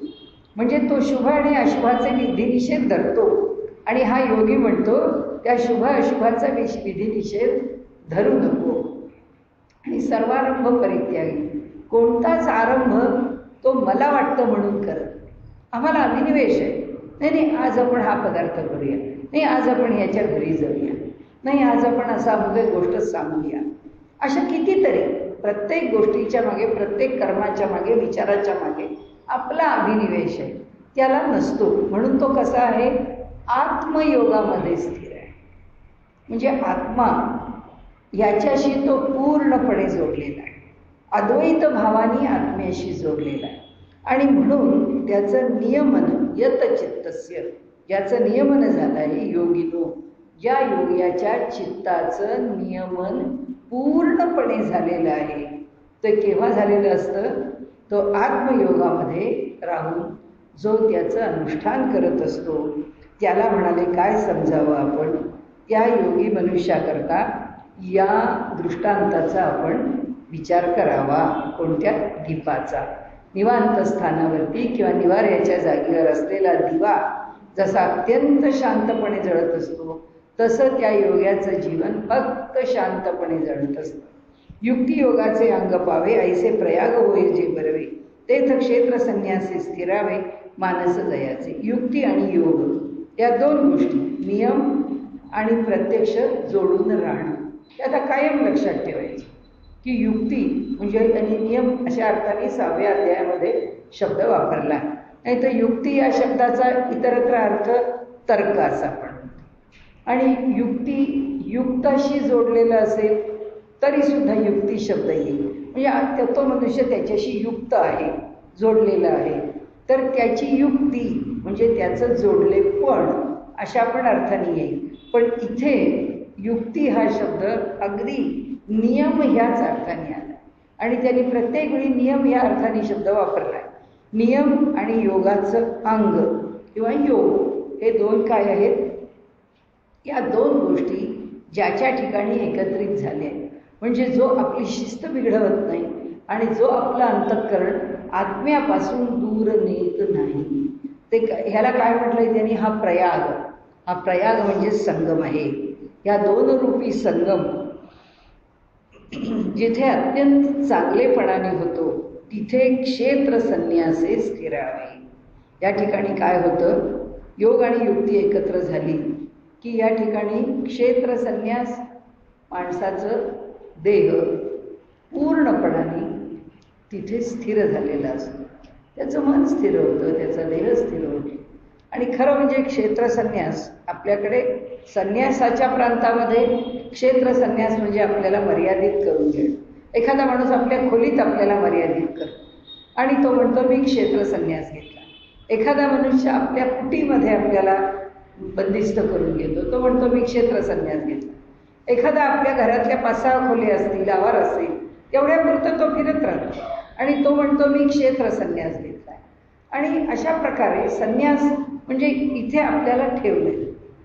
म्हणजे तो शुभ आणि अशुभाचे विधिनिषेध धरतो आणि हा योगी म्हणतो त्या शुभ अशुभाचा विधिनिषेध धरू नको आणि सर्वारंभ परित्यागी. कोणताच आरंभ तो मला वाटतं म्हणून करत. आम्हाला अभिनिवेश आहे, नाही आज आपण हा पदार्थ करूया, नाही आज आपण याच्या घरी जाऊया, नाही आज आपण असा अमुक गोष्ट सांगूया. अशा कितीतरी प्रत्येक गोष्टीच्या मागे, प्रत्येक कर्माच्या मागे, विचाराच्या मागे आपला अभिनिवेश आहे, त्याला नसतो. म्हणून तो कसा आहे, आत्मयोगामध्ये स्थिर आहे. म्हणजे आत्मा याच्याशी तो पूर्णपणे जोडलेला आहे, अद्वैत भावाने आत्म्याशी जोडलेला आहे. आणि म्हणून त्याचं नियमन यतचित्तस्य, ज्याचं नियमन झालं आहे योगिनो, ज्या योग्याच्या चित्ताचं नियमन पूर्णपणे झालेलं आहे. ते केव्हा झालेलं असतं, तो आत्मयोगामध्ये राहून जो त्याचं अनुष्ठान करत असतो त्याला म्हणाले काय समजावं आपण. त्या योगी मनुष्याकरता या दृष्टांताचा आपण विचार करावा. कोणत्या दीपाचा, निवांत स्थानावरती किंवा निवाऱ्याच्या जागेवर असलेला दिवा जसा अत्यंत शांतपणे जळत असतो तसं त्या योग्याचं जीवन फक्त शांतपणे जळत असतं. युक्तियोगाचे अंग पावे ऐसे प्रयाग होईल जे बरवे, तेथ क्षेत्र संन्यासी स्थिरावे मानस दयाचे. युक्ती आणि योग या दोन गोष्टी, नियम आणि प्रत्यक्ष जोडून राहणं, ते आता कायम लक्षात ठेवायचं की युक्ती म्हणजे आणि नियम अशा अर्थाने 6व्या अध्यायामध्ये शब्द वापरला. नाही तर युक्ती या शब्दाचा इतरत्र अर्थ तर्क असा पण, आणि युक्ताशी जोडलेला असेल तरी सुद्धा युक्ती शब्द येईल. म्हणजे तो मनुष्य त्याच्याशी युक्त आहे, जोडलेला आहे, तर त्याची युक्ती म्हणजे त्याचं जोडलेपण अशा पण अर्थाने येईल. पण इथे युक्ती हा शब्द अगदी नियम ह्याच अर्थाने आला आणि त्यांनी प्रत्येक वेळी नियम या अर्थाने शब्द वापरला. नियम आणि योगाचं अंग किंवा योग हे दोन काय आहेत, या दोन गोष्टी ज्याच्या ठिकाणी एकत्रित झाल्या, म्हणजे जो आपली शिस्त बिघडवत नाही आणि जो आपलं अंतःकरण आत्म्यापासून दूर नेत नाही, ते ह्याला काय म्हटलंय त्यांनी, हा प्रयाग. हा प्रयाग म्हणजे संगम आहे. या दोन रूपी संगम जिथे अत्यंत चांगलेपणाने होतो तिथे क्षेत्र संन्यासे स्थिरावे. या ठिकाणी काय होतं, योग आणि युक्ती एकत्र झाली की या ठिकाणी क्षेत्र संन्यास, माणसाचं देह पूर्णपणाने तिथे स्थिर झालेलं असतं. त्याचं मन स्थिर होतं, त्याचा देह स्थिर होतो. आणि खरं म्हणजे क्षेत्र संन्यास आपल्याकडे संन्यासाच्या प्रांतामध्ये क्षेत्र संन्यास म्हणजे आपल्याला मर्यादित करून घेणं. एखादा माणूस आपल्या खोलीत आपल्याला मर्यादित करतो आणि तो म्हणतो मी क्षेत्र संन्यास घेतला. एखादा मनुष्य आपल्या कुटीमध्ये आपल्याला बंदिस्त करून घेतो, तो म्हणतो मी क्षेत्र संन्यास घेतला. एखादा आपल्या घरातल्या 5-6 खोल्या असतील, आवार असेल, तेवढ्यापुरतं तो फिरत राहतो आणि तो म्हणतो मी क्षेत्र संन्यास घेतला. आणि अशा प्रकारे संन्यास म्हणजे इथे आपल्याला ठेवणे,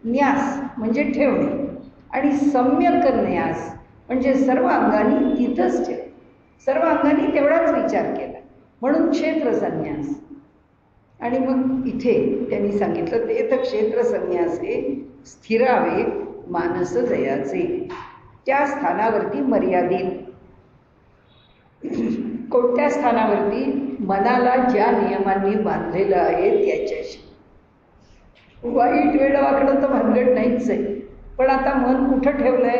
न्यास म्हणजे ठेवणे, आणि सम्यक न्यास म्हणजे सर्व अंगाने तिथंच ठेव, सर्व अंगाने तेवढाच विचार केला, म्हणून क्षेत्र संन्यास. आणि मग इथे त्यांनी सांगितलं ते तर क्षेत्र संन्यासे स्थिरावे मानस जयाचे, त्या स्थानावरती मर्यादित. कोणत्या स्थानावरती? मनाला ज्या नियमांनी बांधलेलं आहे त्याच्याशी. वाईट वेळ वाकडं तर भानगड नाहीच आहे, पण आता मन कुठं ठेवलं आहे?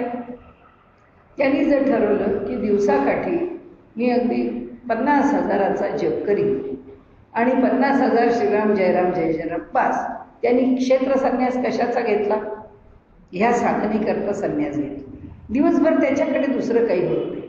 त्यांनी जर ठरवलं की दिवसाकाठी मी अगदी 50,000चा जप करीन आणि 50,000 श्रीराम जयराम जय जयराम पास, त्यांनी क्षेत्र संन्यास कशाचा घेतला? ह्या साधनेकरता संन्यास घेतला. दिवसभर त्याच्याकडे दुसरं काही होत नाही.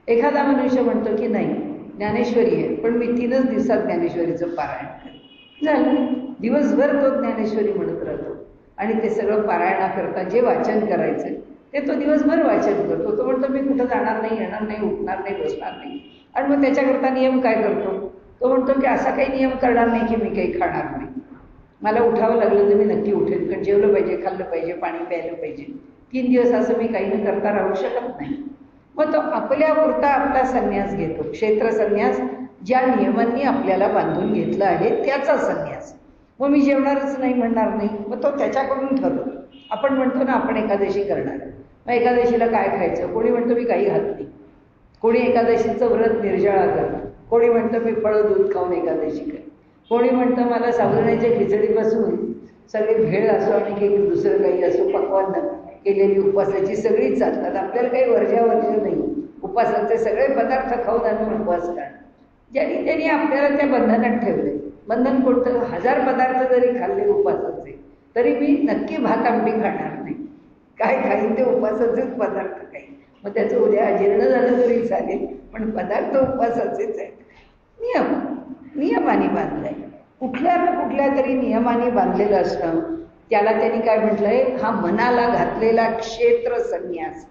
एखादा मनुष्य म्हणतो की नाही ज्ञानेश्वरी आहे, पण मी 3च दिवसात ज्ञानेश्वरीचं पारायण करेन. झालं, दिवसभर तो ज्ञानेश्वरी म्हणत राहतो आणि ते सगळं पारायणाकरता जे वाचन करायचं ते तो दिवसभर वाचन करतो. तो म्हणतो मी कुठं जाणार नाही, येणार नाही, उठणार नाही, बसणार नाही. आणि मग त्याच्याकरता नियम काय करतो? तो म्हणतो की असा काही नियम करणार नाही की मी काही खाणार नाही. मला उठावं लागलं तर मी नक्की उठेन, कारण जेवलं पाहिजे, खाल्लं पाहिजे, पाणी प्यायलं पाहिजे. 3 दिवस असं मी काही न करता राहू शकत नाही. मग तो आपल्यापुरता आपला संन्यास घेतो. क्षेत्र संन्यास ज्या नियमांनी आपल्याला बांधून घेतला आहे त्याचा संन्यास. मग मी जेवणारच नाही म्हणणार नाही, मग तो त्याच्याकडून ठरवतो. आपण म्हणतो ना आपण एकादशी करणार, मग एकादशीला काय खायचं? कोणी म्हणतो मी काही खात नाही, कोणी एकादशीचं व्रत निर्जळा करणार, कोणी म्हणतं मी फळं दूध खाऊन एकादशी कर, कोणी म्हणतं मला साबुदाण्याच्या खिचडीपासून सगळे भेळ असो आणि काही दुसरं काही असो पक्वान्न केलेली उपवासाची सगळीच चालतात. आपल्याला काही वर्ज्यावर्ज्य नाही, उपवासाचे सगळे पदार्थ खाऊन आम्ही उपवास करणं. ज्यांनी त्यांनी आपल्याला त्या बंधनात ठेवले. बंधन कोणतं? 1000 पदार्थ जरी खाल्ले उपवासाचे तरी मी नक्की भात आमटी खाणार नाही. काय खाईन ते उपवासाचेच पदार्थ खाईन. मग त्याचं उद्या अजीर्ण झालं तरी चालेल, पण पदार्थ उपवासाचेच आहेत. नियमाने बांधलंय. कुठल्या ना कुठल्या तरी नियमाने बांधलेलं असणं, त्याला त्यांनी काय म्हटलंय? हा मनाला घातलेला क्षेत्र संन्यास.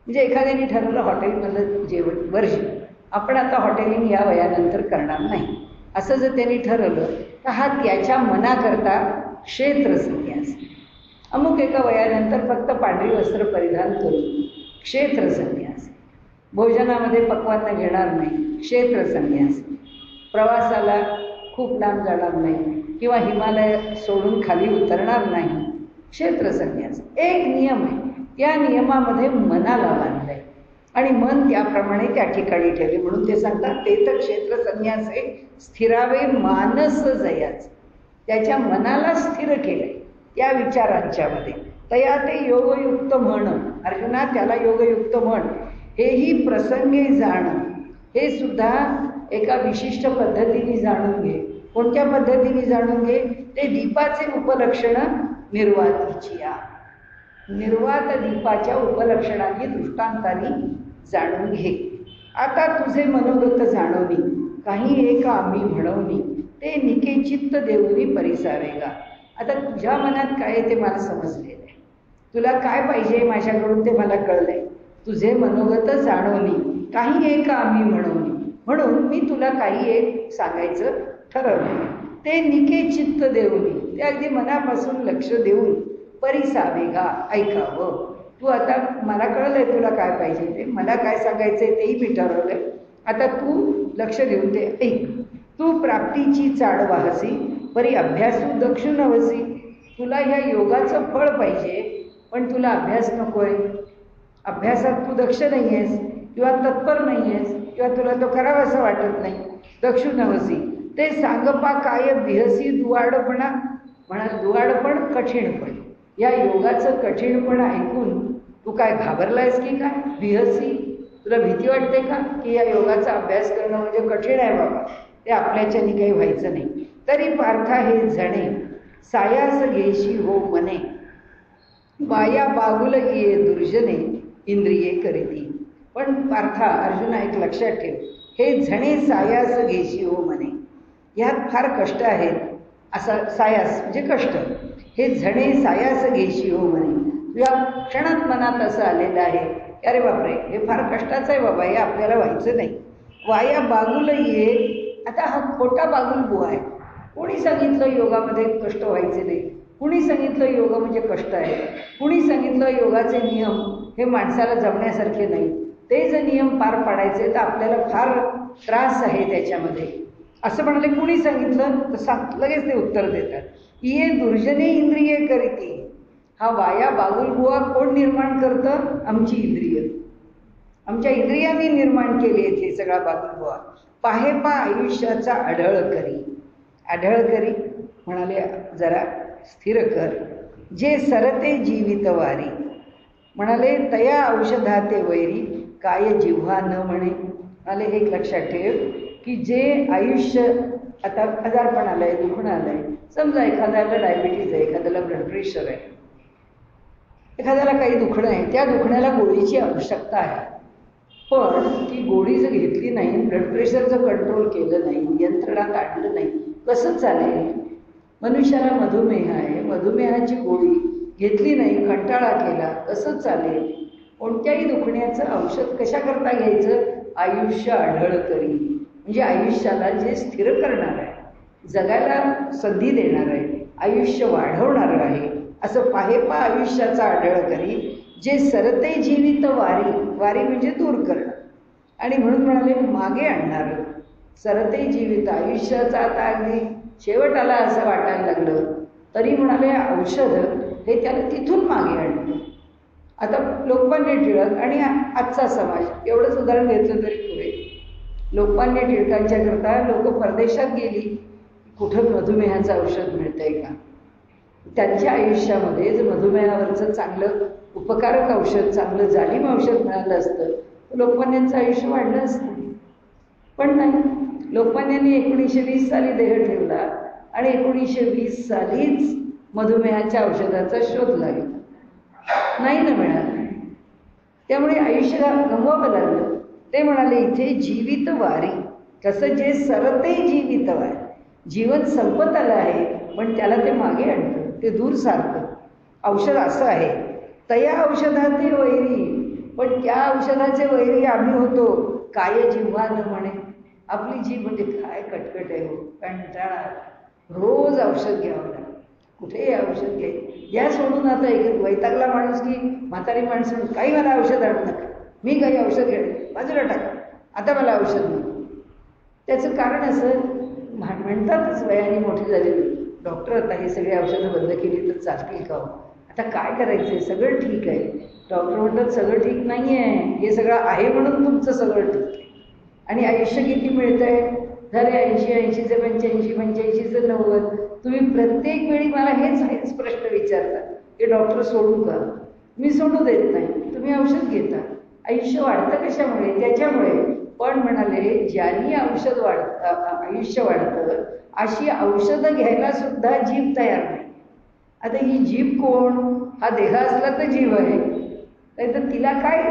म्हणजे एखाद्याने ठरवलं हॉटेलमधलं जेवण वर्ज, आपण आता हॉटेलिंग या वयानंतर करणार नाही, असं जर त्यांनी ठरवलं तर हा त्याच्या मनाकरता क्षेत्र संन्यास. अमुक एका वयानंतर फक्त पांढरी वस्त्र परिधान करून क्षेत्र संन्यास. भोजनामध्ये पक्वान्न घेणार नाही, क्षेत्र संन्यास. प्रवासाला खूप लांब जाणार नाही किंवा हिमालय सोडून खाली उतरणार नाही, क्षेत्र संन्यास. एक नियम आहे, त्या नियमामध्ये मनाला बांधलंय आणि मन त्याप्रमाणे त्या ठिकाणी ठेवले. म्हणून ते सांगतात ते तर क्षेत्र संन्यास आहे स्थिरावे मानस जयाच. त्याच्या मनाला स्थिर केलंय त्या विचारांच्या मध्ये. तया ते योगयुक्त म्हण, अर्जुना त्याला योगयुक्त म्हण. हेही प्रसंगे जाण, हे सुद्धा एका विशिष्ट पद्धतीने जाणून घे. कोणत्या पद्धतीने जाणून घे? ते दीपाचे उपलक्षण निर्वातीची, निर्वात दीपाच्या उपलक्षणांनी दृष्टांतांनी जाणून घे. आता तुझे मनोगत जाणवणी काही एक आम्ही म्हणवणी, ते निके चित्त देऊनी परिसारेगा. आता तुझ्या मनात काय आहे ते मला समजलेलं आहे, तुला काय पाहिजे माझ्याकडून ते मला कळलंय. तुझे मनोगत जाणवणी काही एक आम्ही म्हणवणी, म्हणून मी तुला काही एक सांगायचं ठरवलं. ते निके चित्त देऊनी, ते अगदी मनापासून लक्ष देऊन परिसावेगा, ऐकावं. तू आता मला कळलंय तुला काय पाहिजे ते, मला काय सांगायचंय तेही मी ठरवलंय. आता तू लक्ष देऊन ते ऐक. तू प्राप्तीची चाड वाहसी परी अभ्यासू दक्ष नवसी. तुला ह्या योगाचं फळ पाहिजे पण तुला अभ्यास नकोय. अभ्यासात तू दक्ष नाही आहेस किंवा तत्पर नाही आहेस किंवा तुला तो करावा असं वाटत नाही. दक्षु नवसी ते सांगपा काय बिहसी दुवाडपणा म्हणा, दुवाडपण कठीणपण. या योगाचं कठीणपण ऐकून तू काय घाबरलायस की काय? बिहसी, तुला भीती वाटते का की या योगाचा अभ्यास करणं म्हणजे कठीण आहे बाबा, ते आपल्याच्यानी काही व्हायचं नाही. तरी पार्था हे जणे सायास घेशी हो मने, वाया बागुल ये दुर्जने इंद्रिये करीती. पण पार्था, अर्जुना एक लक्षात ठेव, हे झणे सायास घेशी हो मने, ह्यात फार कष्ट आहेत. असा सायास म्हणजे कष्ट. हे झणे सायास घेशी हो म्हणे, तुझ्या क्षणात मनात असं आलेलं आहे की अरे बापरे, हे फार कष्टाचं आहे बाबा, हे आपल्याला व्हायचं नाही. वाया बागुल ये, आता हा खोटा बागुल बुवा आहे. कोणी सांगितलं योगामध्ये कष्ट व्हायचे नाही? कुणी सांगितलं योग म्हणजे कष्ट आहे? कुणी सांगितलं योगाचे नियम हे माणसाला जमण्यासारखे नाही? ते जर नियम पार पाडायचे तर आपल्याला फार त्रास आहे त्याच्यामध्ये, असं म्हणाले. कुणी सांगितलं तर लगेच ते उत्तर देतात, ये दुर्जने इंद्रिये करीती. हा वाया बागुल बुवा कोण निर्माण करतं? आमची इंद्रिय. आमच्या इंद्रियांनी निर्माण केली आहेत हे सगळा बागुल बुवा. पाहे पा आयुष्याचा आढळ करी. आढळ करी म्हणाले जरा स्थिर कर. जे सरते जीवित वारी, म्हणाले तया औषधा ते वैरी, काय जिव्हा न म्हणे. म्हणाले एक लक्षात ठेव की जे आयुष्य, आता आजारपण आलं आहे, दुखणं आलं आहे, समजा एखाद्याला डायबिटीज आहे, एखाद्याला ब्लड प्रेशर आहे, एखाद्याला काही दुखणं आहे, त्या दुखण्याला गोळीची आवश्यकता आहे. पण ती गोळी जर घेतली नाही, ब्लड प्रेशर जर कंट्रोल केलं नाही, नियंत्रणात आणलं नाही, कसं चालेल? मनुष्याला मधुमेह आहे, मधुमेहाची गोळी घेतली नाही, कंटाळा केला, कसं चालेल? कोणत्याही दुखण्याचं औषध कशाकरता घ्यायचं? आयुष्य आढळ करी, म्हणजे आयुष्याला जे स्थिर करणार आहे, जगायला संधी देणार आहे, आयुष्य वाढवणार आहे, असं पाहे पा आयुष्याचा आढळ करी. जे सरते जीवित वारी, वारी म्हणजे दूर करणं, आणि म्हणून म्हणाले मागे आणणारं. सरते जीवित आयुष्याचा आता अगदी शेवट आला असं वाटायला लागलं तरी म्हणाले औषध हे त्याला तिथून मागे आणलं. आता लोकमान्य टिळक आणि आजचा समाज एवढंच उदाहरण घेतलं तरी पुरे. लोकमान्य टिळकांच्याकरता लोक परदेशात गेली, कुठं मधुमेहाचं औषध मिळतंय का? त्यांच्या आयुष्यामध्ये जर मधुमेहावरचं चांगलं उपकारक औषध, चांगलं जाणीव औषध मिळालं असतं तर लोकमान्यांचं आयुष्य वाढलं असतं. पण नाही, लोकमान्यांनी 1920 साली देह ठेवला आणि 1920 सालीच मधुमेहाच्या औषधाचा शोध लागला. नाही ना मिळालं, त्यामुळे आयुष्य गमवावं लागलं. ते म्हणाले इथे जीवित वारी, कसं जे सरते जीवित वारी, जीवन संपत आलं आहे पण त्याला ते मागे आणतं, ते दूर सारतं. औषध असं आहे, तया औषधाचे वैरी, पण त्या औषधाचे वैरी आम्ही होतो. काय जिव्हा न म्हणे, आपली जीभ म्हणजे काय कटकट आहे हो, कंटाळा, रोज औषध घ्यावं लागतं. कुठेही औषध घ्याय या सोडून. आता एक वैतागला माणूस की म्हातारी माणसं, काही मला औषध आणू नका, मी काही औषध घेणे, बाजूला टाका, आता मला औषध नको. त्याचं कारण असं म्हणतातच, वयाने मोठी झालेली डॉक्टर आता हे सगळे औषधं बंद केली तर चालतील का? आता काय करायचं आहे, सगळं ठीक आहे. डॉक्टर म्हणतात सगळं ठीक नाही आहे, हे सगळं आहे म्हणून तुमचं सगळं ठीक आहे. आणि आयुष्य किती मिळतं आहे? झाले 80-80चे 85, 85चे 90. तुम्ही प्रत्येक वेळी मला हेच प्रश्न विचारता की डॉक्टर सोडू का? मी सोडू देत नाही, तुम्ही औषध घेता. आयुष्य वाढतं कशामुळे? त्याच्यामुळे. पण म्हणाले ज्यांनी औषध आयुष्य वाढतं अशी औषधं घ्यायला सुद्धा जीभ तयार नाही. आता ही जीभ कोण? हा देह असला तर जीभ आहे, नाही तर तिला काय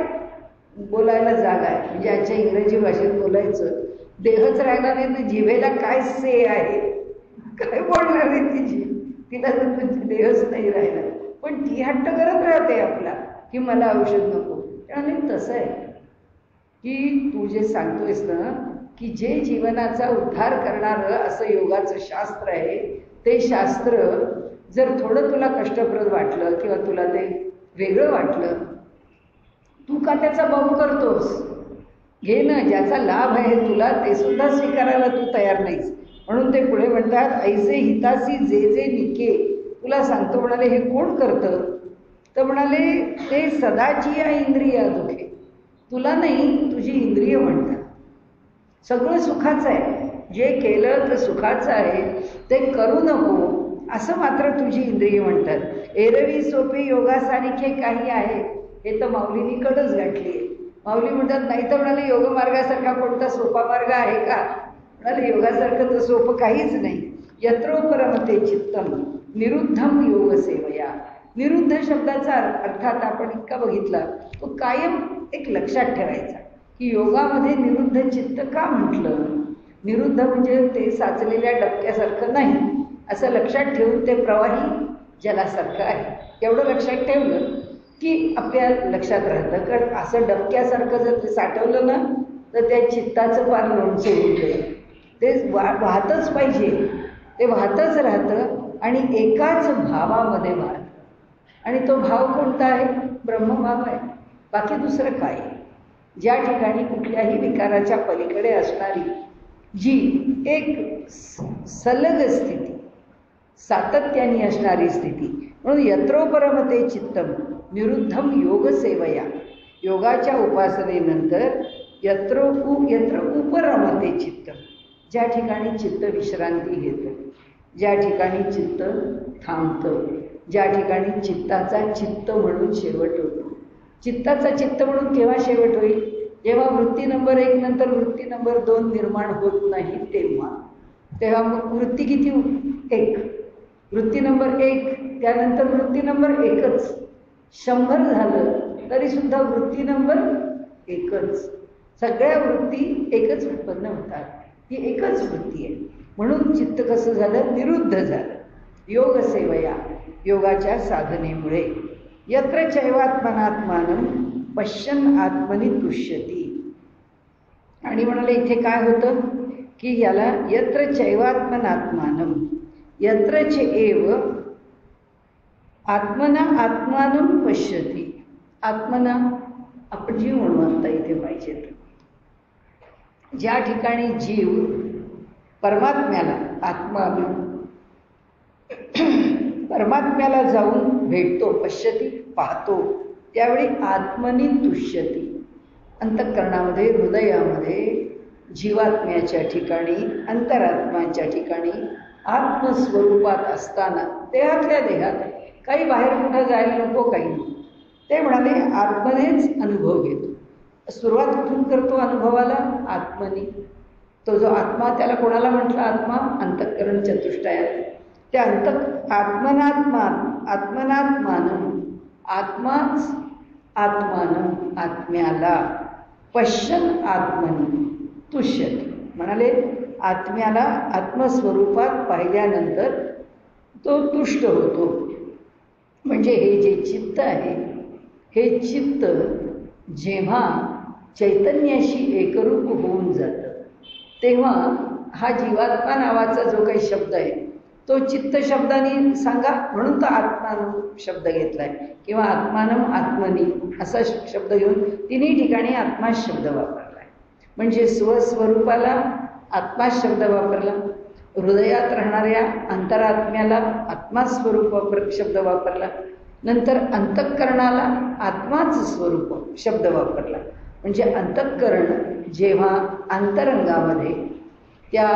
बोलायला जागा आहे? म्हणजे आजच्या इंग्रजी भाषेत बोलायचं, देहच राहिला नाही तर जिभेला काय से आहे? काय बोलणार आहे ती जीभ? तिला तर देहच नाही राहिला, पण ती हट्ट करत राहते आपला की मला औषध नको. त्यामुळे तसं आहे की तू जे सांगतोयस ना की जे जीवनाचा उद्धार करणारं असं योगाचं शास्त्र आहे, ते शास्त्र जर थोडं तुला कष्टप्रद वाटलं किंवा तुला ते वेगळं वाटलं, तू का त्याचा बाऊ करतोस? घे ना, ज्याचा लाभ आहे तुला ते सुद्धा स्वीकारायला तू तयार नाहीस. म्हणून ते पुढे म्हणतात ऐसे हितासी जे जे निके. तुला सांगतो म्हणाले हे कोण करतं? तर म्हणाले ते सदाची या इंद्रिया दुखे. तुला नाही, तुझी इंद्रिय म्हणतात. सगळं सुखाचं आहे, जे केलं तर सुखाचं आहे, ते करू नको असं मात्र तुझी इंद्रिय म्हणतात. एरवी सोपे योगासारखे काही आहे, हे तर माऊलीनीकडंच गाठली आहे. माऊली म्हणतात नाही तर म्हणाले योगमार्गासारखा कोणता सोपा मार्ग आहे का? म्हणाले योगासारखं तर सोपं काहीच नाही. यत्रोपरमते चित्तम निरुद्धम योग सेवया. निरुद्ध शब्दाचा अर्थात आपण इतका बघितला, तो कायम एक लक्षात ठेवायचा की योगामध्ये निरुद्ध चित्त का म्हटलं. निरुद्ध म्हणजे ते साचलेल्या डबक्यासारखं नाही, असं लक्षात ठेवून ते प्रवाही जलासारखं आहे. एवढं लक्षात ठेवलं की आपल्या लक्षात राहतं. कारण असं डबक्यासारखं जर ते साठवलं ना तर त्या चित्ताचं फार लोणचं होतं. ते वाहतच पाहिजे, ते वाहतच राहतं आणि एकाच भावामध्ये वाहतं. आणि तो भाव कोणता आहे? ब्रह्मभाव आहे, बाकी दुसरं काय. ज्या ठिकाणी कुठल्याही विकाराच्या पलीकडे असणारी जी एक सलग स्थिती, सातत्याने असणारी स्थिती. म्हणून यत्रोपरमते चित्तम निरुद्धम योग सेवया. योगाच्या उपासनेनंतर यत्र उपरमते चित्तम, ज्या ठिकाणी चित्त विश्रांती घेतं, ज्या ठिकाणी चित्त थांबतं, ज्या ठिकाणी चित्ताचा चित्त म्हणून शेवट होतो. चित्ताचा चित्त म्हणून केव्हा शेवट होईल? जेव्हा वृत्ती नंबर 1 नंतर वृत्ती नंबर 2 निर्माण होत नाही तेव्हा. तेव्हा मग वृत्ती किती? 1. वृत्ती नंबर 1, त्यानंतर वृत्ती नंबर 1च. 100 झालं तरी सुद्धा वृत्ती नंबर 1च. सगळ्या वृत्ती एकच उत्पन्न होतात, ही एकच वृत्ती आहे. म्हणून चित्त कसं झालं? निरुद्ध झालं. योग सेवया, योगाच्या साधनेमुळे. यत्र चैवात्मनात्मानं पश्यन् आत्मनि तुष्यति. आणि म्हणाले इथे काय होतं की याला यत्र चैवात्मनात्मानं, यत्र च एव आत्मना आत्मानं पश्यति. आत्मना आपण जीव म्हणू आता इथे पाहिजे तर. ज्या ठिकाणी जीव परमात्म्याला, परमात्म्याला जाऊन भेटतो, पश्यती पाहतो, त्यावेळी आत्मनि तुष्यती. अंतःकरणामध्ये, हृदयामध्ये, जीवात्म्याच्या ठिकाणी, अंतरात्म्याच्या ठिकाणी, आत्मस्वरूपात असताना, देहातल्या देहात, काही बाहेर कुठं जायला नको, काही नको. ते म्हणाले आत्मनेच अनुभव घेतो. सुरुवात कुठून करतो अनुभवाला? आत्मनी. तो जो आत्मा, त्याला कोणाला म्हटलं आत्मा? अंतःकरण चतुष्टयात. त्या आत्मनात्मानं, आत्माच आत्मानं, आत्म्याला पश्यन् आत्मनि तुष्यति. म्हणाले आत्म्याला आत्मस्वरूपात पाहिल्यानंतर तो तुष्ट होतो. म्हणजे हे जे चित्त आहे, हे चित्त जेव्हा चैतन्याशी एकरूप होऊन जातं तेव्हा हा जीवात्मा नावाचा जो काही शब्द आहे तो चित्त शब्दाने सांगा, म्हणून तो आत्मानं शब्द घेतलाय, किंवा आत्मानं आत्मनी असा शब्द घेऊन तिन्ही ठिकाणी आत्मा शब्द वापरलाय. म्हणजे स्वस्वरूपाला आत्मा शब्द वापरला, हृदयात राहणाऱ्या अंतरात्म्याला आत्मास्वरूप शब्द वापरला, नंतर अंतःकरणाला आत्माच स्वरूप शब्द वापरला. म्हणजे अंतःकरण जेव्हा अंतरंगामध्ये त्या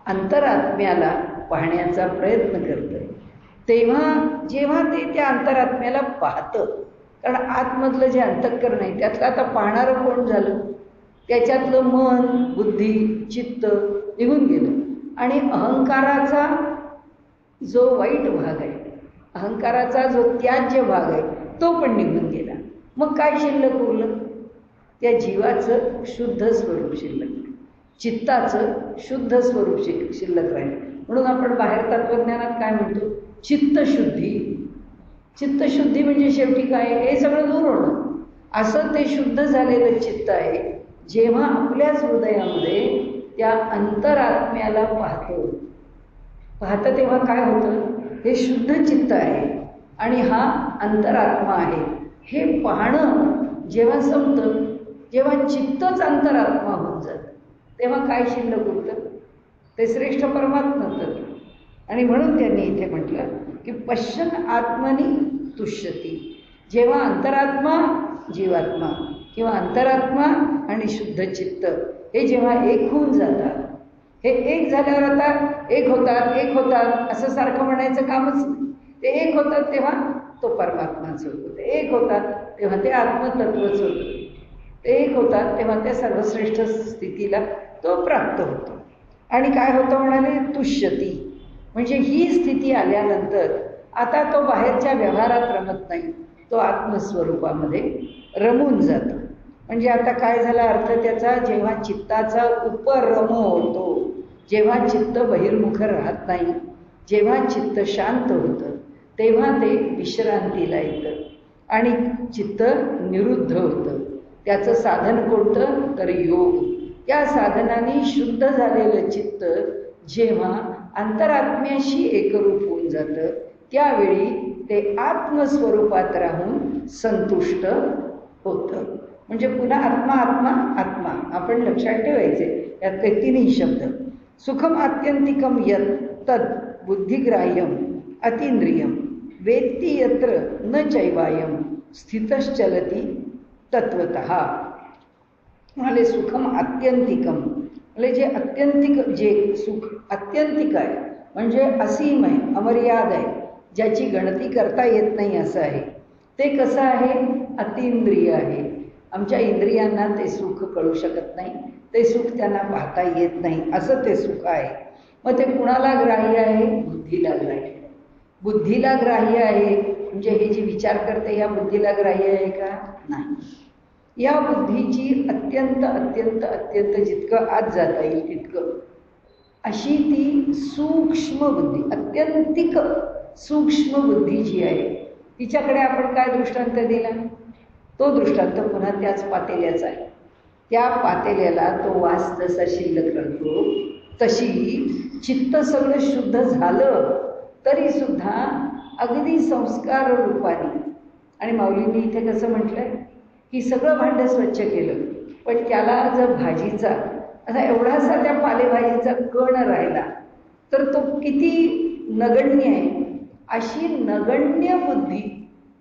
अंतरात्म्याला पाहण्याचा प्रयत्न करतं, तेव्हा जेव्हा ते त्या अंतरात्म्याला पाहतं, कारण आतमधलं जे अंतःकरण आहे त्यातलं आता पाहणारं कोण झालं? त्याच्यातलं मन, बुद्धी, चित्त निघून गेलं आणि अहंकाराचा जो वाईट भाग आहे, अहंकाराचा जो त्याज्य भाग आहे तो पण निघून गेला. मग काय शिल्लक उरलं? त्या जीवाचं शुद्ध स्वरूप शिल्लक, चित्ताचं शुद्ध स्वरूप शिल्लक राहील. म्हणून आपण बाहेर तत्त्वज्ञानात काय म्हणतो? चित्तशुद्धी. चित्तशुद्धी म्हणजे शेवटी काय? हे सगळं दूर होणं. असं ते शुद्ध झालेलं चित्त आहे जेव्हा आपल्याच हृदयामध्ये त्या अंतरात्म्याला पाहतं तेव्हा काय होतं? हे शुद्ध चित्त आहे आणि हा अंतरात्मा आहे. हे पाहणं जेव्हा संपतं, जेव्हा चित्तच अंतरात्मा होऊन जातं, तेव्हा काय शिल्लक उरतं? ते श्रेष्ठ परमात्मा तत्व. आणि म्हणून त्यांनी इथे म्हटलं की पश्यन् आत्मनि तुष्यति. जेव्हा अंतरात्मा, जीवात्मा किंवा अंतरात्मा आणि शुद्ध चित्त हे जेव्हा एक होऊन जातात, हे एक झाल्यावर आता एक होतात असं सारखं म्हणायचं कामच नाही. ते एक होतात तेव्हा तो परमात्माच होतो, ते एक होतात तेव्हा ते आत्मतत्वच होतं, ते एक होतात तेव्हा त्या सर्वश्रेष्ठ स्थितीला तो प्राप्त होतो. आणि काय होतं म्हणाले, तुष्यती, म्हणजे ही स्थिती आल्यानंतर आता तो बाहेरच्या व्यवहारात रमत नाही, तो आत्मस्वरूपामध्ये रमून जातो. म्हणजे आता काय झाला अर्थ त्याचा, जेव्हा चित्ताचा उपरम होतो, जेव्हा चित्त बहिर्मुख राहत नाही, जेव्हा चित्त शांत होतं, तेव्हा ते विश्रांतीला येतं आणि चित्त निरुद्ध होतं. त्याचं साधन कोणतं तर योग. त्या साधनाने शुद्ध झालेलं चित्त जेव्हा अंतरात्म्याशी एकरूप होऊन जातं, त्यावेळी ते आत्मस्वरूपात राहून संतुष्ट होतं. म्हणजे पुन्हा आत्मा आत्मा आत्मा आपण लक्षात ठेवायचे. यातले तिन्ही शब्द, सुखम आत्यंतिकम यत् तद बुद्धिग्राह्यम अतींद्रियम वेत्ती यत्र न चैवायम स्थितश्चलती तत्वतः. म्हणाले सुखम आत्यंतिकम, म्हणजे जे अत्यंतिक, जे सुख आत्यंतिक आहे म्हणजे असीम आहे, अमर्याद आहे, ज्याची गणती करता येत नाही असं आहे. ते कसं आहे, अतींद्रिय आहे. आमच्या इंद्रियांना ते सुख कळू शकत नाही, ते सुख त्यांना पाहता येत नाही, असं ते सुख आहे. मग ते कुणाला ग्राह्य आहे, बुद्धीला ग्राह्य आहे. बुद्धीला ग्राह्य आहे म्हणजे हे जी विचार करते या बुद्धीला ग्राह्य आहे का, नाही. या बुद्धीची अत्यंत अत्यंत अत्यंत जितकं आत जाता येईल तितकं अशी ती सूक्ष्म बुद्धी, अत्यंतिक सूक्ष्म बुद्धी जी आहे, तिच्याकडे आपण काय दृष्टांत दिला, तो दृष्टांत पुन्हा त्याच पातेल्याचा आहे. त्या पातेल्याला तो वास जसा शिल्लक राहतो, तशी चित्त सगळं शुद्ध झालं तरी सुद्धा अगदी संस्कार रूपाने. आणि माऊलींनी इथे कसं म्हटलंय की सगळं भांडं स्वच्छ केलं, पण त्याला जर भाजीचा असा एवढासा त्या पालेभाजीचा कण राहिला तर तो किती नगण्य आहे. अशी नगण्य बुद्धी,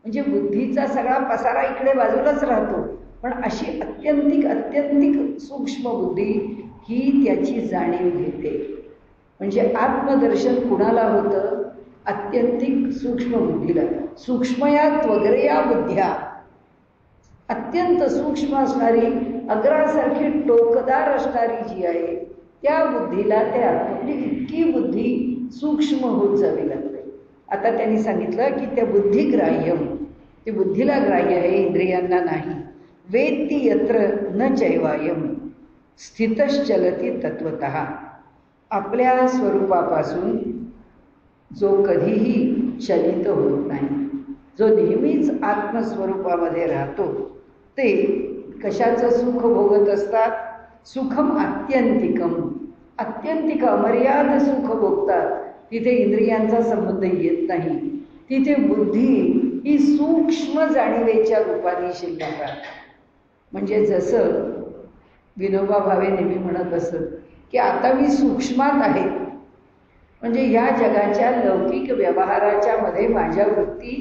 म्हणजे बुद्धीचा सगळा पसारा इकडे बाजूलाच राहतो, पण अशी अत्यंतिक अत्यंतिक सूक्ष्म बुद्धी ही त्याची जाणीव घेते. म्हणजे आत्मदर्शन कुणाला होतं, अत्यंतिक सूक्ष्म बुद्धीला. सूक्ष्मया त्वगरया बुद्ध्या, अत्यंत सूक्ष्म असणारी, अग्रासारखी टोकदार असणारी जी आहे त्या बुद्धीला त्या म्हणजे इतकी बुद्धी सूक्ष्म होत जावी लागते. आता त्यांनी सांगितलं की त्या बुद्धिग्राह्यम, ती बुद्धीला ग्राह्य आहे, इंद्रियांना नाही. वेत्ती यत्र न चैवायम स्थितश्चलती तत्वतः, आपल्या स्वरूपापासून जो कधीही चलित होत नाही, जो नेहमीच आत्मस्वरूपामध्ये राहतो, ते कशाचं सुख भोगत असतात, सुखम आत्यंतिकम, अत्यंतिक अमर्याद सुख भोगतात. तिथे इंद्रियांचा संबंध येत नाही, तिथे बुद्धी ही सूक्ष्म जाणीवेच्या रूपाने शिल्लक आहे. म्हणजे जसं विनोबा भावे नेहमी म्हणत असत की आता मी सूक्ष्मात आहे, म्हणजे ह्या जगाच्या लौकिक व्यवहाराच्या मध्ये माझ्या वृत्ती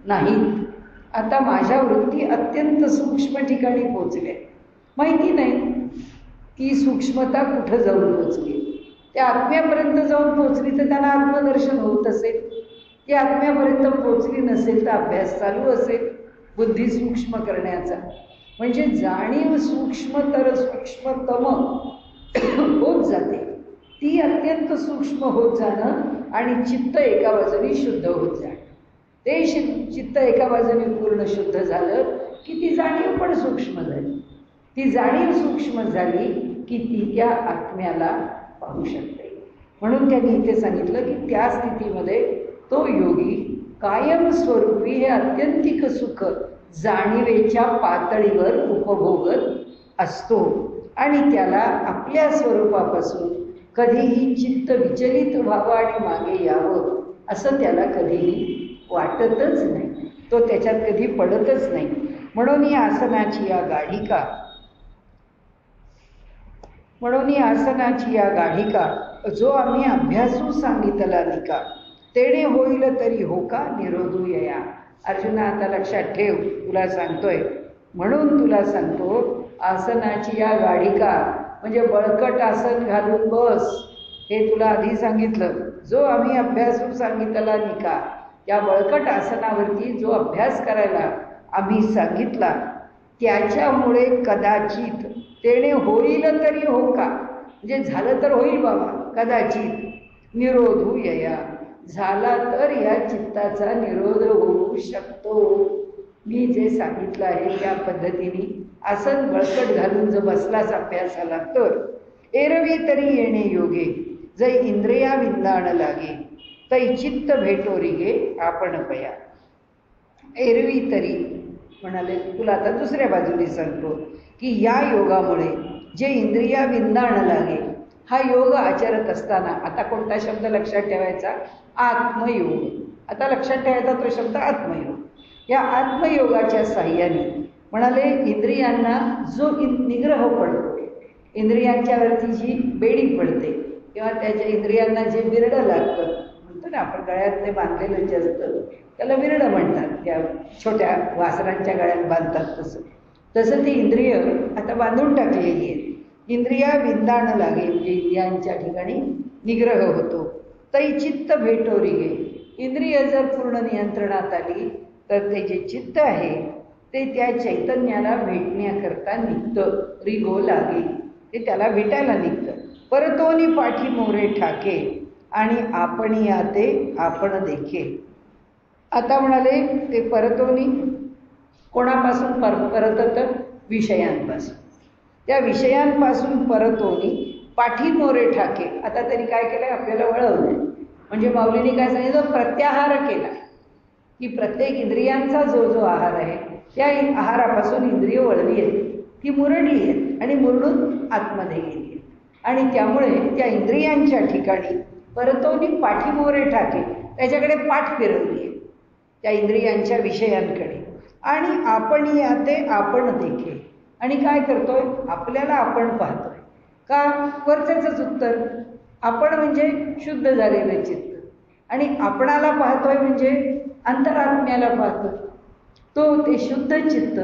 नाहीत, आता माझ्या वृत्ती अत्यंत सूक्ष्म ठिकाणी पोचल्या. माहिती नाही ती सूक्ष्मता कुठं जाऊन पोचली. त्या आत्म्यापर्यंत जाऊन पोचली तर त्यांना आत्मदर्शन होत असेल, ती आत्म्यापर्यंत पोचली नसेल तर अभ्यास चालू असेल बुद्धी सूक्ष्म करण्याचा. म्हणजे जाणीव सूक्ष्मतर सूक्ष्मतम होत जाते, ती अत्यंत सूक्ष्म होत जाणं आणि चित्त एका बाजूने शुद्ध होत जाणं. ते चित्त एका बाजूने पूर्ण शुद्ध झालं की ती जाणीव पण सूक्ष्म झाली. ती जाणीव सूक्ष्म झाली की ती त्या आत्म्याला पाहू शकते. म्हणून त्यांनी इथे सांगितलं की त्या स्थितीमध्ये तो योगी कायमस्वरूपी हे अत्यंतिक सुख जाणीवेच्या पातळीवर उपभोगत असतो आणि त्याला आपल्या स्वरूपापासून कधीही चित्त विचलित व्हावं आणि मागे यावं असं त्याला कधीही वाटतच नाही, तो त्याच्यात कधी पडतच नाही. म्हणून ही आसनाची या गाढिका जो आम्ही अभ्यासू सांगितला निका, तेणे होईल तरी हो का निरोधू या. अर्जुना आता लक्षात ठेव, तुला सांगतोय म्हणून तुला सांगतो, आसनाची या गाढिका म्हणजे बळकट आसन घालून बस, हे तुला आधी सांगितलं. जो आम्ही अभ्यास सांगितला निका, त्या बळकट आसनावरती जो अभ्यास करायला आम्ही सांगितला, त्याच्यामुळे कदाचित तेने होईल तरी हो का, म्हणजे झालं तर होईल बाबा, कदाचित निरोधू यया, झाला तर या चित्ताचा निरोध होऊ शकतो. मी जे सांगितलं आहे त्या पद्धतीने आसन बळकट घालून जर बसलाच अभ्यासाला तर एरवी तरी येणे योगे, जै इंद्रिया विंदाण लागे, तै चित्त भेटोरी गे आपण पया. एरवी तरी म्हणाले, तुला आता दुसऱ्या बाजूने सांगतो की या योगामुळे जे इंद्रिया विंदाण लागे, हा योग आचरत असताना आता कोणता शब्द लक्षात ठेवायचा? आत्मयोग. आता लक्षात ठेवायचा तो शब्द आत्मयोग. या आत्मयोगाच्या साह्याने म्हणाले इंद्रियांना जो निग्रह पडतो, इंद्रियांच्यावरती जी बेडी पडते किंवा त्याच्या इंद्रियांना जे विरडं लागतं, म्हणतो ना आपण गळ्यात ते बांधलेलं जे असतं त्याला विरडं म्हणतात, त्या छोट्या वासरांच्या गळ्यात बांधतात तसं तसं ती इंद्रिय आता बांधून टाकलेली आहेत. इंद्रिया विंदाण लागे म्हणजे इंद्रियांच्या ठिकाणी निग्रह होतो. तै चित्त भेटोरी गे, इंद्रिय जर पूर्ण नियंत्रणात आली तर ते जे चित्त आहे ते त्या चैतन्याला भेटण्याकरता निघतं. रिगो लागे, ते त्याला भेटायला निघतं. परतोनी पाठी मोरे ठाके आणि आपण या ते आपण देखे. आता म्हणाले ते परतोनी कोणापासून परतत? विषयांपासून. त्या विषयांपासून परतोनी पाठीमोरे ठाके. आता तरी काय केलंय? आपल्याला वळवलंय. म्हणजे माऊलीने काय सांगितलं? प्रत्याहार केला की प्रत्येक इंद्रियांचा जो जो आहार आहे त्या आहारापासून इंद्रिय वळली आहेत, ती मुरडली आहेत आणि मुरडून आतमध्ये गेली आहेत. आणि त्यामुळे त्या इंद्रियांच्या ठिकाणी परतोनी पाठीमोरे ठाके, त्याच्याकडे पाठ फिरवली आहे त्या इंद्रियांच्या विषयांकडे. आणि आपण या ते आपण देखे. आणि काय करतोय? आपल्याला आपण पाहतोय का? वरचंच उत्तर. आपण म्हणजे शुद्ध झालेलं चित्त आणि आपणाला पाहतोय म्हणजे अंतरात्म्याला पाहतोय. तो ते शुद्ध चित्त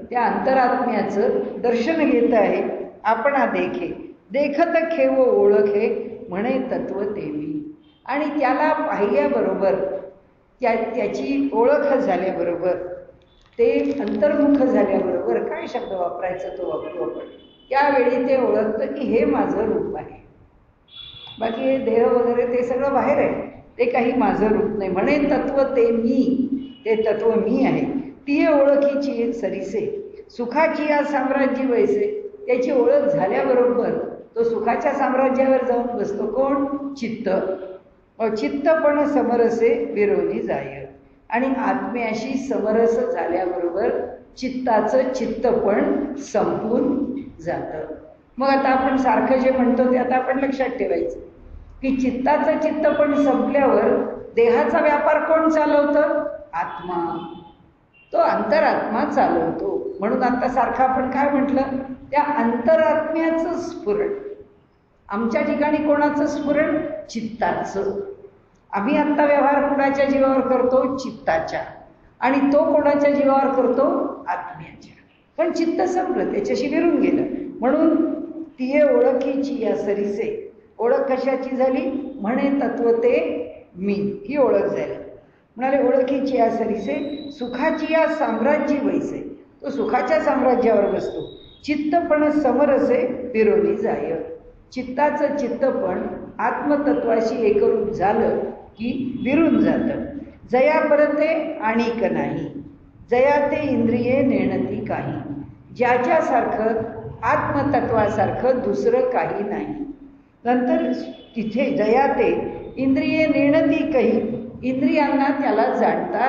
त्या अंतरात्म्याचं दर्शन घेत आहे. आपणा देखे देखत खेव ओळखे म्हणे तत्व देवी. आणि त्याला पाहिल्याबरोबर त्याची ओळख झाल्याबरोबर, ते अंतर्मुख झाल्याबरोबर काय शब्द वापरायचा तो वापरू आपण. त्यावेळी ते ओळखतं की हे माझं रूप आहे. बाकी हे देह वगैरे ते सगळं बाहेर आहे, ते काही माझं रूप नाही. म्हणे तत्व ते मी, ते तत्व मी आहे. ती ओळखीची सरीसे सुखाची या साम्राज्य वैसे. त्याची ओळख झाल्याबरोबर तो सुखाच्या साम्राज्यावर जाऊन बसतो. कोण? चित्त. चित्त पण समरसे विरोधी जाय. आणि आत्म्याशी समरस झाल्याबरोबर चित्ताचं चित्त पण संपून जातं. मग आता आपण सारखं जे म्हणतो ते आता आपण लक्षात ठेवायचं की चित्ताचं चित्त पण संपल्यावर देहाचा व्यापार कोण चालवतं? आत्मा. तो अंतरात्मा चालवतो. म्हणून आता सारखं आपण काय म्हटलं? त्या अंतरात्म्याचं स्फुरण. आमच्या ठिकाणी कोणाचं स्फुरण? चित्ताचं. आम्ही आत्ता व्यवहार कुणाच्या जीवावर करतो? चित्ताच्या. आणि तो कोणाच्या जीवावर करतो? आत्म्याच्या. पण चित्त संपलं, त्याच्याशी विरून गेलं. म्हणून ती ओळखीची या सरीसे. ओळख कशाची झाली? म्हणे तत्व ते मी, ही ओळख झाली. म्हणाले ओळखीची या सरीसे सुखाची या साम्राज्य वैसे. तो सुखाच्या साम्राज्यावर बसतो. चित्त पण समरसे विरोधी जाय. चित्ताचं चित्त पण आत्मतत्वाशी एकरूप झालं की विरून जातं. जया परते आणिक नाही, जया ते इंद्रिये नेणती काही. ज्याच्यासारखं आत्मतत्वासारखं दुसरं काही नाही. नंतर तिथे जया ते इंद्रिये नेणती काही. इंद्रियांना त्याला जाणता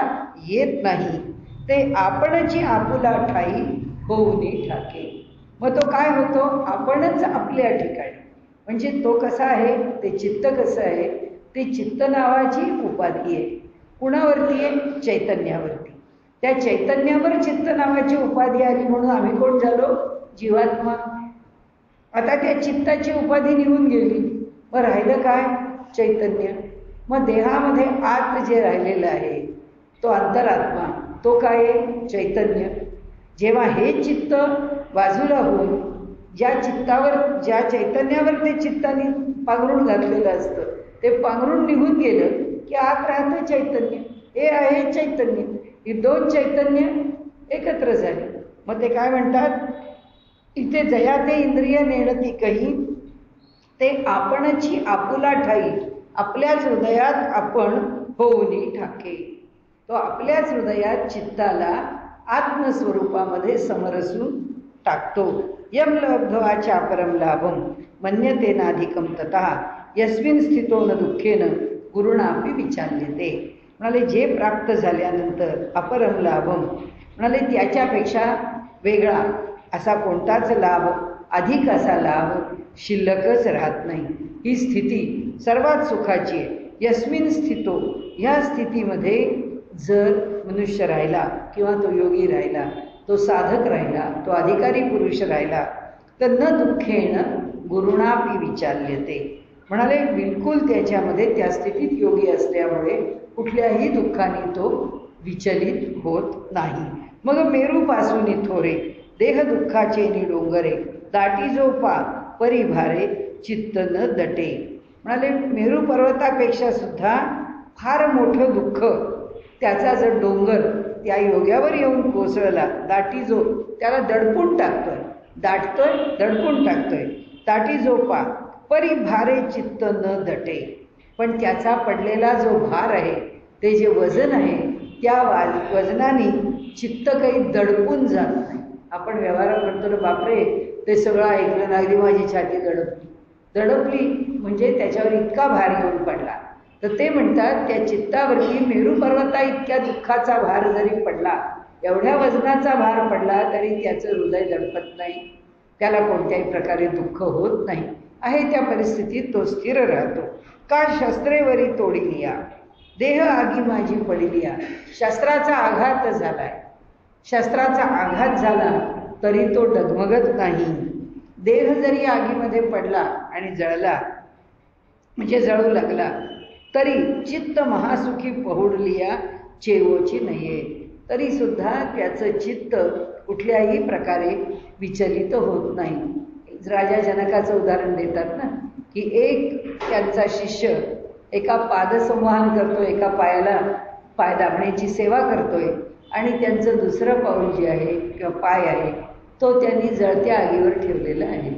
येत नाही. ते आपणची आपुला ठाई होऊनी ठाके. मग तो काय होतो? आपणच आपल्या ठिकाणी. म्हणजे तो कसा आहे? ते चित्त कसं आहे? ते चित्त नावाची उपाधी आहे. कुणावरती आहे? चैतन्यावरती. त्या चैतन्यावर चित्त नावाची उपाधी आली म्हणून आम्ही कोण झालो? जीवात्मा. आता त्या चित्ताची उपाधी निघून गेली, मग राहिलं काय? चैतन्य. मग देहामध्ये आत जे राहिलेलं आहे तो अंतरात्मा, तो काय आहे? चैतन्य. जेव्हा हे चित्त बाजूला होऊन ज्या चित्तावर, ज्या चैतन्यावर ते चित्ताने पांघरून घातलेलं असतं ते पांघरून निघून गेलं की आत राहतं चैतन्य. हे आहे चैतन्य. ही दोन चैतन्य एकत्र झाली. मग ते काय म्हणतात, इथे जया ते इंद्रिय नेणती कही, ते आपणची आपुला ठाई, आपल्याच हृदयात आपण होऊनी ठाके. तो आपल्याच हृदयात चित्ताला आत्मस्वरूपामध्ये समरसून टाकतो. यम लब्ध्वा परम लाभम मन्यतेनाधिकम ततः यस्मिन स्थितो न दुःखेन गुरुणापि विचाल्यते. म्हणाले जे प्राप्त झाल्यानंतर अपरम लाभम, म्हणाले त्याच्यापेक्षा वेगळा असा कोणताच लाभ, अधिक असा लाभ शिल्लकच राहत नाही. ही स्थिती सर्वात सुखाची आहे. यस्मिन स्थितो, ह्या स्थितीमध्ये जर मनुष्य राहिला किंवा तो योगी राहिला, तो साधक राहिला, तो अधिकारी पुरुष राहिला, तर न दुःखेन गुरुणापि विचाल्यते. म्हणाले बिलकुल त्याच्यामध्ये त्या स्थितीत योगी असल्यामुळे कुठल्याही दुःखाने तो विचलित होत नाही. मग मेरूपासून थोरे देह दुःखाचे नि डोंगरे, दाटी जो पा परिभारे चित्त न दटे. म्हणाले मेरू पर्वतापेक्षा सुद्धा फार मोठं दुःख, त्याचा जर डोंगर त्या योग्यावर येऊन कोसळला, दाटी जो त्याला दडपून टाकतोय, दाटतोय, दडपून टाकतोय. दाटी जो पा परिभारे चित्त न दटे. पण त्याचा पडलेला जो भार आहे, ते जे वजन आहे, त्या वजनाने चित्त काही दडपून जात नाही. आपण व्यवहारात म्हणतो ना, बापरे ते सगळं ऐकलं ना, अगदी माझी छाती दडपली म्हणजे त्याच्यावर इतका भार येऊन पडला. तर ते म्हणतात त्या चित्तावरती मेरू पर्वता इतक्या दुःखाचा भार जरी पडला, एवढ्या वजनाचा भार पडला तरी त्याचं हृदय दडपत नाही, त्याला कोणत्याही प्रकारे दुःख होत नाही. आहे त्या परिस्थितीत तो स्थिर राहतो. का शस्त्रेवरी तोडिलिया देह आगी माझी पडिलिया. शस्त्राचा आघात झालाय, शस्त्राचा आघात झाला तरी तो डगमगत नाही. देह जरी आगीमध्ये पडला आणि जळला म्हणजे जळू लागला तरी चित्त महासुखी पहुडलिया चेवोची नये. तरी सुद्धा त्याचं चित्त कुठल्याही प्रकारे विचलित होत नाही. राजा जनकाचं उदाहरण देतात ना, की एक त्यांचा शिष्य एका पादसंवाहन करतोय, एका पायाला पाय दाबण्याची सेवा करतोय आणि त्यांचं दुसरं पाऊल जे आहे किंवा पाय आहे तो त्यांनी जळत्या आगीवर ठेवलेला आहे.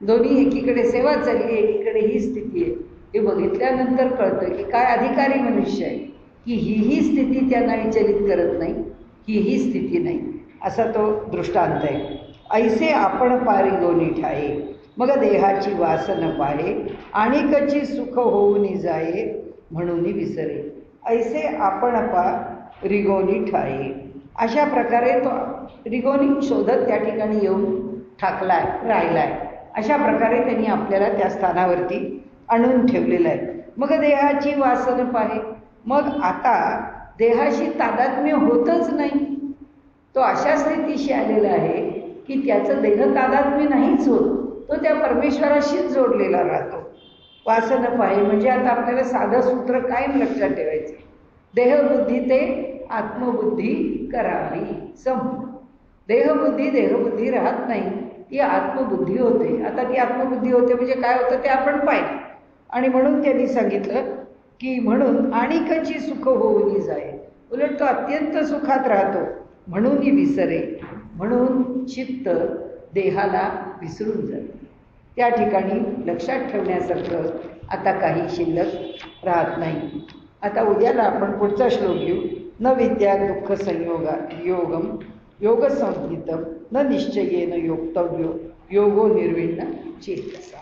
दोन्ही एकीकडे सेवा चालली, एकीकडे ही स्थिती आहे. हे बघितल्यानंतर कळतं की काय अधिकारी मनुष्य आहे, की ही स्थिती त्यांना विचलित करत नाही, ही स्थिती नाही. असा तो दृष्टांत आहे. ऐसे आपण पारी दोन्ही ठाये, मग देहाची वासन पाहे, आणिकची सुख होऊन जाये म्हणून विसरे. ऐसे आपण पा रिगोनी ठाये. अशा प्रकारे तो रिगोनी शोधत त्या ठिकाणी येऊन ठाकलाय, राहिलाय. अशा प्रकारे त्यांनी आपल्याला त्या स्थानावरती आणून ठेवलेलं आहे. मग देहाची वासन पाहे, मग आता देहाशी तादात्म्य होतच नाही. तो अशा स्थितीशी आलेला आहे की त्याचं देह तादात्म्य नाहीच होत, तो त्या परमेश्वराशीच जोडलेला राहतो. वासन पाहे म्हणजे आता आपल्याला साधं सूत्र कायम लक्षात ठेवायचं, देहबुद्धी ते आत्मबुद्धी करावी सम. देहबुद्धी राहत नाही, ती आत्मबुद्धी होते. आता ती आत्मबुद्धी होते म्हणजे काय होतं ते आपण पाहिलं. आणि म्हणून त्यांनी सांगितलं की म्हणून आणिकची सुख होऊन जाये, उलट तो अत्यंत सुखात राहतो म्हणून विसरे. म्हणून चित्त देहाला विसरून जाते. त्या ठिकाणी लक्षात ठेवण्यासारखं आता काही शिल्लक राहत नाही. आता उद्याला आपण पुढचा श्लोक घेऊ. न विद्या दुःख संयोगा योगम योग संहितम न निश्चयेन योक्तव्यो योगो निर्विण्ण चेतसा.